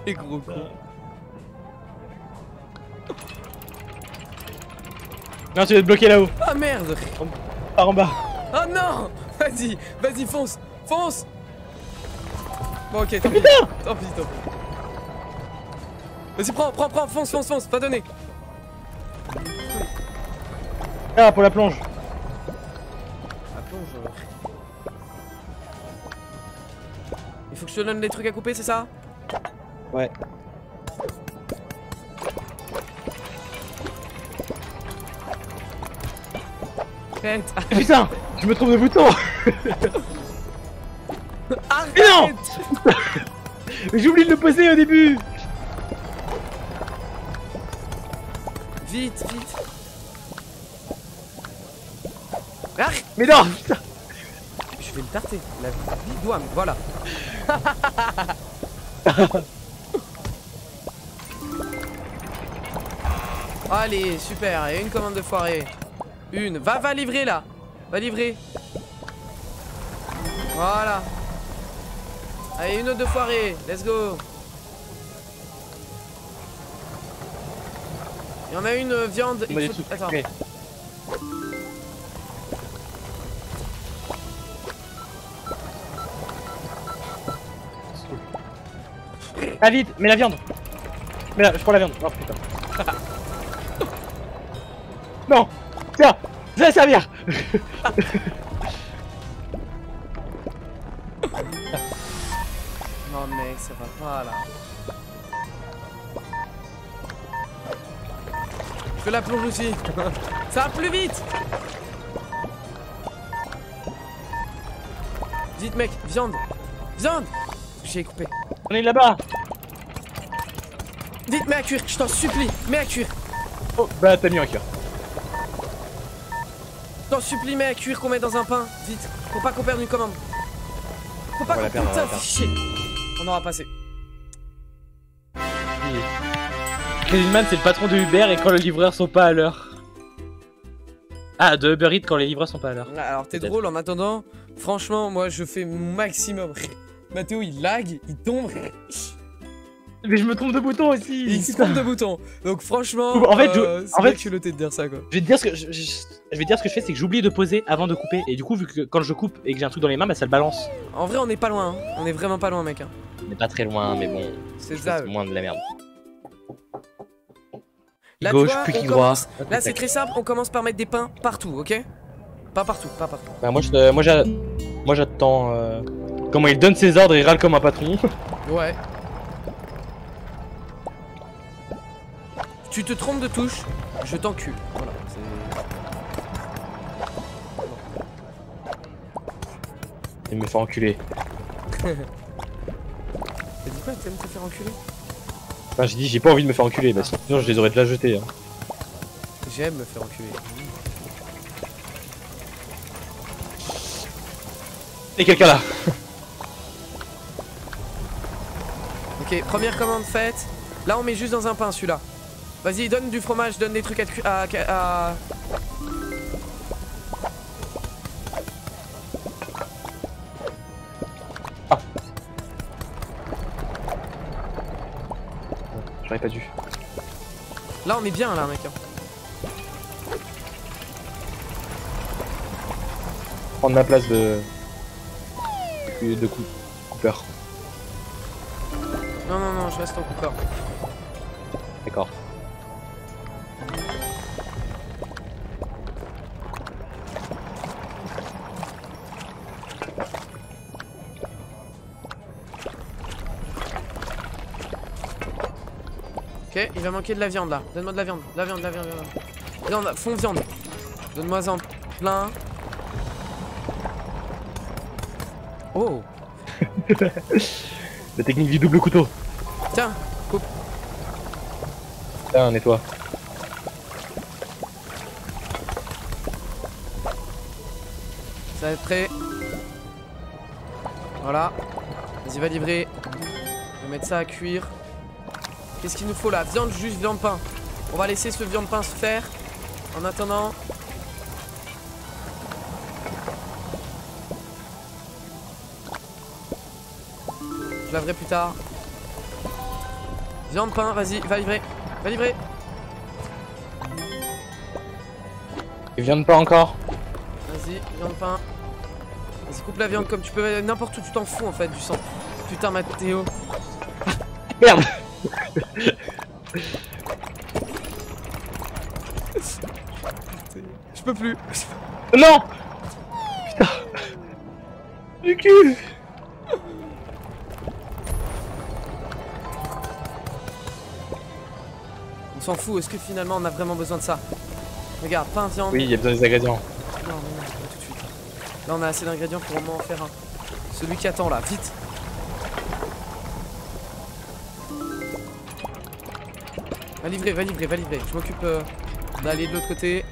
Les gros con. Non, tu vas te bloquer là-haut. Ah merde. Par en bas. Oh non. Vas-y, vas-y, fonce. Fonce. Bon, ok, tant pis. Putain. Tant pis, tant pis. Vas-y, prends, fonce, pas donner. Ah, pour la plonge. La plonge. Il faut que je te donne des trucs à couper, c'est ça? Ouais. Arrête. Putain, je me trompe de bouton. Arrête. Mais non. Mais j'ai oublié de le poser au début. Vite, vite. Arrête. Mais non, putain. Je vais le tarter. La vie douane, voilà. Allez, super. Et une commande de foiré. Une. Va livrer là. Va livrer. Voilà. Allez, une autre de foiré. Let's go. Il y en a une viande. Il faut... Attends. Okay. Ah vite, mets la viande. Mais là, je prends la viande. Oh putain. Non. Tiens, ça va servir. Non mec, ça va pas là. Je fais la plonge aussi. Ça va plus vite. Vite mec, viande. Viande. J'ai coupé. On est là-bas. Vite, mets à cuire, je t'en supplie. Mets à cuire. Oh, bah t'as mis un cœur. Je t'en supplie, mets à cuire qu'on met dans un pain. Vite. Faut pas qu'on perde une commande. Faut pas qu'on perde ça, chier. On aura passé. Kevinman, c'est le patron de Uber et quand les livreurs sont pas à l'heure. Ah, de Uber Eats quand les livreurs sont pas à l'heure. Alors t'es drôle en attendant. Franchement, moi je fais mon maximum. Mathéo il lag, il tombe. Mais je me trompe de bouton aussi. Il se trompe de bouton. Donc franchement, en fait, c'est bien culotté de dire ça quoi. Je vais te dire ce que je vais te dire ce que je fais, c'est que j'oublie de poser avant de couper et du coup vu que quand je coupe et que j'ai un truc dans les mains, bah ça le balance. En vrai, on est pas loin. Hein. On est vraiment pas loin, mec. Hein. On est pas très loin, mais bon. C'est ça. Moins de la merde. Là, Gauche, tu vois, plus on droit. commence... Là, c'est très simple. On commence par mettre des pains partout, ok? Pas partout, pas partout. Bah moi j'attends. Comment il donne ses ordres, il râle comme un patron. Ouais. Tu te trompes de touche, je t'encule. Voilà. Il me fait enculer. T'as dit quoi? T'aimes te faire enculer? Enfin, j'ai dit j'ai pas envie de me faire enculer, bah sinon je les aurais déjà jetés. Hein. J'aime me faire enculer. Et quelqu'un là. Ok, première commande faite. Là, on met juste dans un pain celui-là. Vas-y, donne du fromage, donne des trucs à... Ah. J'aurais pas dû. Là, on est bien là, mec. Prendre ma place de coupeur. Non, non, non, je reste en coupeur. D'accord. Ok, il va manquer de la viande là. Donne-moi de la viande. La viande. Viande, fond viande. Donne-moi en plein. Oh. La technique du double couteau. Tiens, coupe. Tiens, nettoie. Ça va être prêt. Voilà. Vas-y, va livrer. On va mettre ça à cuire. Qu'est-ce qu'il nous faut là? Viande, juste viande, pain. On va laisser ce viande pain se faire. En attendant. Je laverai plus tard. Viande, pain, vas-y, va livrer. Va livrer. Il vient de pas encore. Vas-y, viande, pain. Vas-y, coupe la viande comme tu peux. N'importe où, tu t'en fous en fait du sang. Putain, Mathéo. Merde. Je peux plus. Non. Putain. Du cul. On s'en fout, est-ce que finalement on a vraiment besoin de ça? Regarde, pain, viande. Oui, il y a besoin des ingrédients. Non, pas tout de suite. Là on a assez d'ingrédients pour au moins en faire un. Celui qui attend là, vite. Va livrer, va livrer, va livrer. Je m'occupe d'aller de l'autre côté.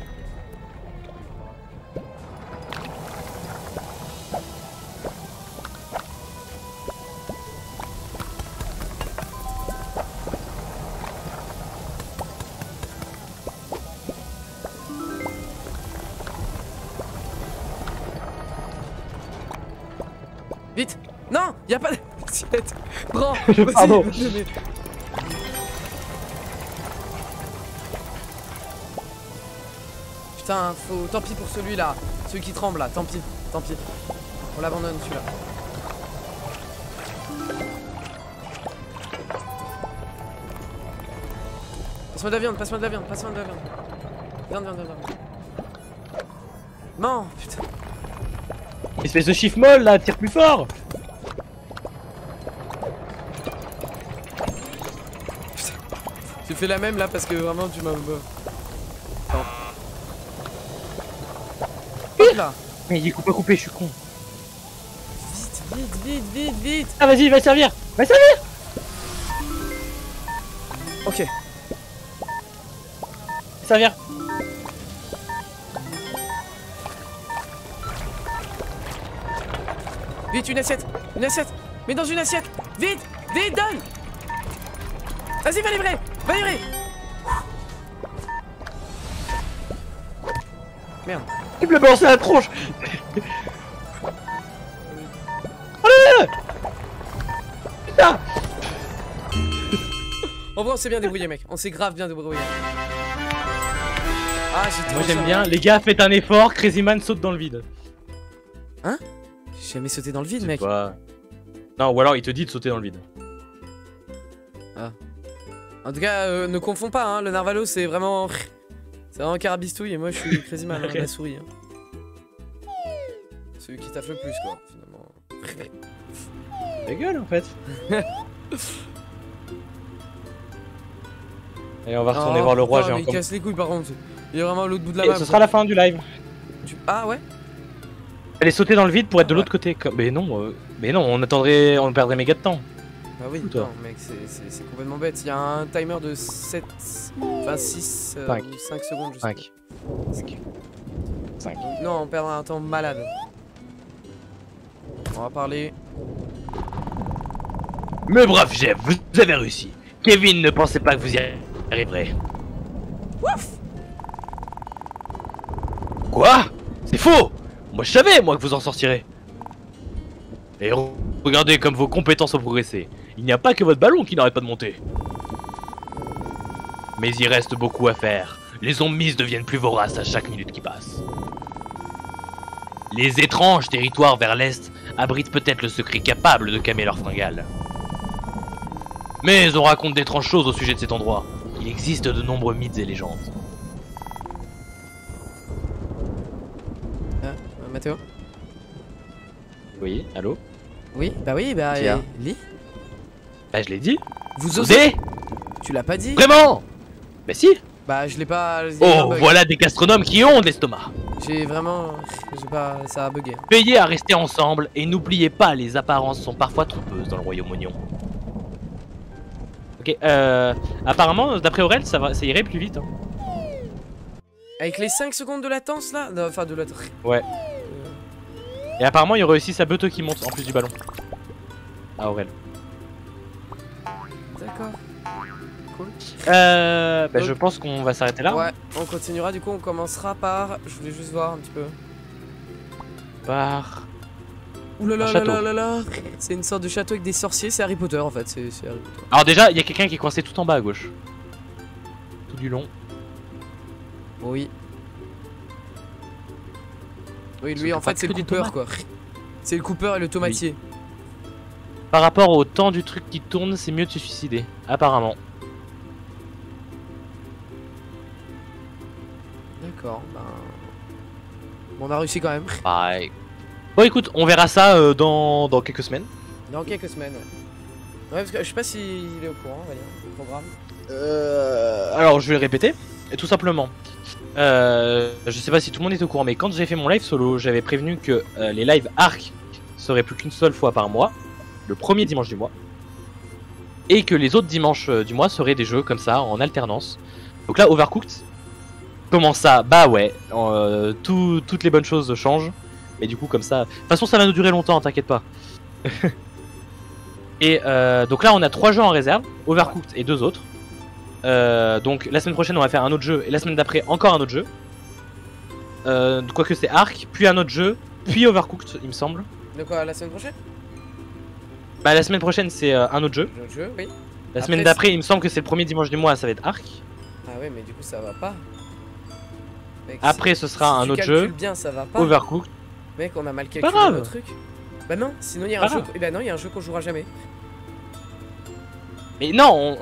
Vite! Non! Y'a pas de... Prends! Pardon. Putain, faut... Tant pis pour celui-là. Celui qui tremble là, tant pis. Tant pis. On l'abandonne celui-là. Passe-moi de la viande, passe-moi de la viande, passe-moi de la viande. Viande, viande, viande, viande. Non, putain. Espèce de chiffre molle là, tire plus fort. J'ai fait la même là parce que vraiment tu m'as... Hop là. Mais il est coupé, je suis con. Vite, vite, vite, vite, vite. Ah vas-y, va servir. Va servir. Ok. Servir. Vite, une assiette. Une assiette. Mets dans une assiette. Vite, vite, donne. Vas-y, va livrer. Va livrer. Merde. Tu me l'as balancé à la tronche. Allez. Putain. En vrai, on s'est bien débrouillé, mec. On s'est grave bien débrouillé. Ah, j'ai trop Moi j'aime chaud. bien, les gars, faites un effort, Crazy Man saute dans le vide. Hein? J'ai jamais sauté dans le vide, mec. Pas... Non, ou alors il te dit de sauter dans le vide. Ah. En tout cas, ne confonds pas, hein. Le narvalo, c'est vraiment... C'est vraiment carabistouille et moi, je suis Crazy Man, hein, la souris. Hein. Celui qui taffe le plus, quoi, finalement. Ta gueule, en fait. Allez, on va retourner voir le roi géant. Il casse les couilles, par contre. Il est vraiment à l'autre bout de la Et map. ce sera la fin du live. Ah ouais? Allez sauter dans le vide pour être de l'autre côté. Mais non, on attendrait, on perdrait méga de temps. Bah oui, Toi. non, mec, c'est complètement bête. Il y a un timer de 7, enfin 6 5. ou 5 secondes, je sais 5. 5. pas. Non, on perdra un temps malade. On va parler. Mais brave Jeff, vous avez réussi. Kevin ne pensait pas que vous y arriverez. Ouf! Quoi? C'est faux! Moi je savais, moi, que vous en sortirez. Et regardez comme vos compétences ont progressé. Il n'y a pas que votre ballon qui n'arrête pas de monter. Mais il reste beaucoup à faire. Les zombies deviennent plus voraces à chaque minute qui passe. Les étranges territoires vers l'est abritent peut-être le secret capable de calmer leurs fringales. Mais on raconte d'étranges choses au sujet de cet endroit. Il existe de nombreux mythes et légendes. Mathéo? Oui, allô? Oui, bah Qui a lis. Bah je l'ai dit. Vous osez? Tu l'as pas dit? Vraiment? Bah si. Bah je l'ai pas... Oh, voilà des gastronomes qui ont de l'estomac. J'ai vraiment... J'ai pas... Ça a bugué. Veillez à rester ensemble et n'oubliez pas, les apparences sont parfois trompeuses dans le royaume oignon. Ok, apparemment, d'après Aurel, ça irait plus vite. Hein. Avec les 5 secondes de latence là, non, enfin de latence. Ouais. Et apparemment, il y aurait aussi sa beute qui monte en plus du ballon. Ah, Aurel. D'accord. Cool. Bah, je pense qu'on va s'arrêter là. Ouais, on continuera, du coup on commencera par... Je voulais juste voir un petit peu. Par... Oulala là là là là. C'est une sorte de château avec des sorciers, c'est Harry Potter en fait, c'est Harry Potter. Alors déjà, il y a quelqu'un qui est coincé tout en bas à gauche. Tout du long. Oui. Oui, lui en fait c'est le Cooper quoi. C'est le Cooper et le tomatier. Oui. Par rapport au temps du truc qui tourne, c'est mieux de se suicider, apparemment. D'accord, ben... Bon, on a réussi quand même. Pareil. Bon écoute, on verra ça dans quelques semaines. Dans quelques semaines, ouais. Ouais, parce que je sais pas s'il est au courant, on va dire, du programme. Alors je vais le répéter, tout simplement. Je sais pas si tout le monde est au courant, mais quand j'ai fait mon live solo, j'avais prévenu que les lives arc seraient plus qu'une seule fois par mois, le premier dimanche du mois, et que les autres dimanches du mois seraient des jeux comme ça, en alternance. Donc là, Overcooked, comment ça? Bah ouais, toutes les bonnes choses changent, mais du coup comme ça... De toute façon ça va nous durer longtemps, t'inquiète pas. Et donc là on a 3 jeux en réserve, Overcooked et 2 autres. Donc la semaine prochaine on va faire un autre jeu, et la semaine d'après encore un autre jeu. Quoique c'est Arc, puis un autre jeu, puis Overcooked il me semble. De quoi, la semaine prochaine? Bah la semaine prochaine c'est un autre jeu. Le jeu, oui. La semaine d'après il me semble que c'est le premier dimanche du mois, ça va être Arc. Ah ouais, mais du coup ça va pas. Mec, après ce sera un autre jeu, bien, ça va pas. Overcooked. Mec, on a mal calculé le truc. Bah non, sinon il y a un jeu. Et bah non, il y a un jeu qu'on jouera jamais. Mais non,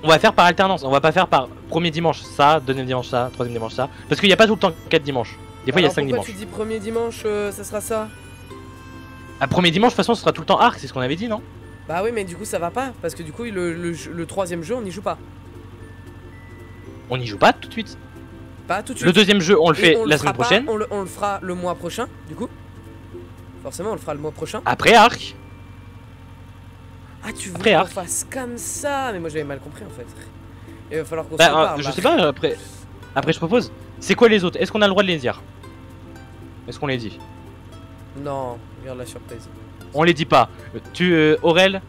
on va faire par alternance, on va pas faire par premier dimanche ça, deuxième dimanche ça, troisième dimanche ça. Parce qu'il n'y a pas tout le temps 4 dimanches. Des fois il y a 5 dimanches. Pourquoi tu dis premier dimanche, ça sera ça? Ah, premier dimanche de toute façon ce sera tout le temps Arc, c'est ce qu'on avait dit non? Bah oui, mais du coup ça va pas, parce que du coup le troisième jeu on n'y joue pas. On n'y joue pas tout de suite. Pas tout de suite. Le deuxième jeu on le fait la semaine prochaine. On le fera le mois prochain, du coup. Forcément on le fera le mois prochain. Après Arc. Ah tu veux qu'on fasse comme ça? Mais moi j'avais mal compris en fait. Il va falloir qu'on se parle. Je sais pas, après je propose. C'est quoi les autres? Est-ce qu'on a le droit de les dire? Est-ce qu'on les dit? Non, regarde la surprise. On les dit pas. Aurel.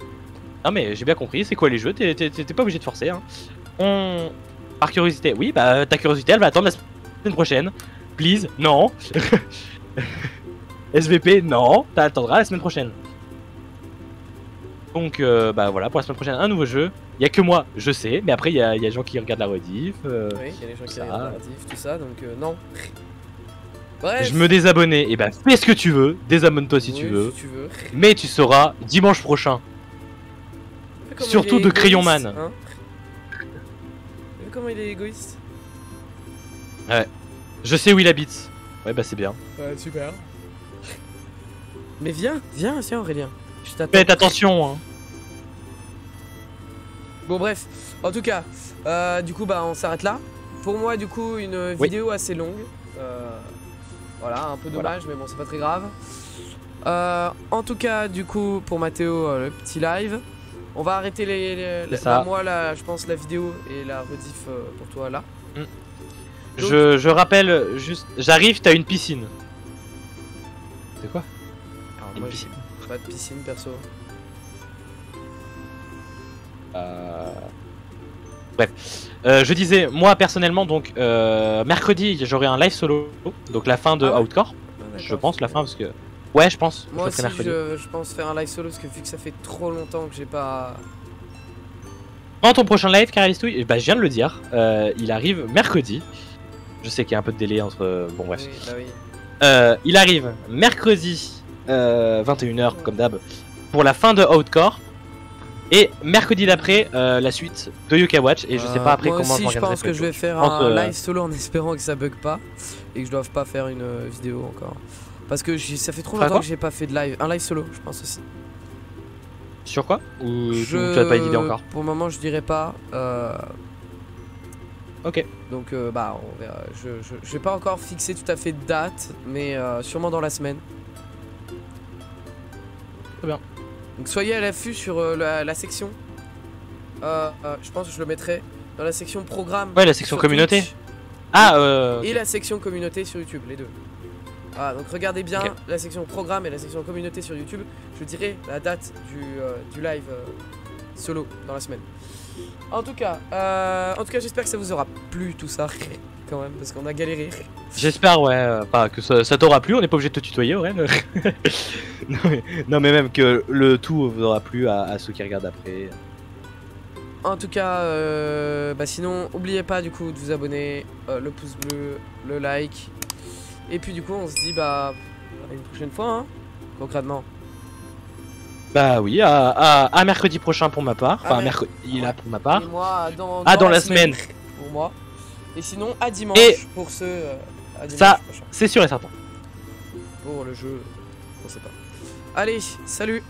Non mais j'ai bien compris, c'est quoi les jeux? T'es pas obligé de forcer hein. Par curiosité, oui bah ta curiosité elle va attendre la semaine prochaine. Please, non. SVP, non, t'attendras la semaine prochaine. Donc bah voilà, pour la semaine prochaine un nouveau jeu. Il y a que moi, je sais, mais après il y a des gens qui regardent la rediff. Oui, il y a des gens qui regardent la rediff, tout ça, donc non. Bref. Je me désabonnais, et bah fais ce que tu veux, désabonne-toi si tu veux. Mais tu sauras dimanche prochain. Surtout de Crayon Man. Hein, comment il est égoïste. Ouais. Je sais où il habite. Ouais bah c'est bien. Ouais super. Mais viens Aurélien. Je t'attends. Faites attention hein. Bon bref, en tout cas, du coup bah on s'arrête là. Pour moi du coup une vidéo assez longue. Voilà, un peu dommage mais bon c'est pas très grave. En tout cas du coup pour Mathéo le petit live. On va arrêter moi là je pense la vidéo et la rediff pour toi là. Donc, je rappelle juste, j'arrive, t'as une piscine. C'est quoi? Alors, moi, piscine. Pas de piscine perso. Bref, je disais, moi personnellement, donc mercredi j'aurai un live solo, donc la fin de Outcore. Je pense la fin parce que. Ouais, je pense. Moi aussi, je pense faire un live solo parce que vu que ça fait trop longtemps que j'ai pas. Quand ton prochain live, Caralistouille, bah je viens de le dire, il arrive mercredi. Je sais qu'il y a un peu de délai entre. Bon, bref. Oui, bah oui. Il arrive mercredi 21h comme d'hab pour la fin de Outcore. Et mercredi d'après, la suite de Yokai Watch. Et je sais pas après moi comment aussi, je pense que je vais faire un live solo en espérant que ça bug pas. Et que je doive pas faire une vidéo encore. Parce que ça fait trop longtemps que j'ai pas fait de live. Un live solo, je pense aussi. Sur quoi? Ou tu as pas d'idée encore? Pour le moment, je dirais pas. Ok. Donc bah on verra. Je vais pas encore fixer tout à fait de date, mais sûrement dans la semaine. Très bien. Donc soyez à l'affût sur la section. Je pense que je le mettrai dans la section programme. Ouais, la section sur communauté. Twitch, et la section communauté sur YouTube, les deux. Ah, donc regardez bien la section programme et la section communauté sur YouTube. Je dirai la date du live solo dans la semaine. En tout cas, j'espère que ça vous aura plu tout ça quand même parce qu'on a galéré. J'espère, ouais, pas que ça t'aura plu. On n'est pas obligé de te tutoyer, ouais. Non, mais même que le tout vous aura plu à ceux qui regardent après. En tout cas, bah sinon, n'oubliez pas du coup de vous abonner, le pouce bleu, le like. Et puis du coup, on se dit bah à une prochaine fois, hein, concrètement. Bah oui, à mercredi prochain pour ma part. Enfin, mercredi là pour ma part. Et moi, dans la semaine. Pour moi. Et sinon, à dimanche pour ceux. À dimanche ça, prochain. c'est sûr et certain. Pour le jeu, on sait pas. Allez, salut!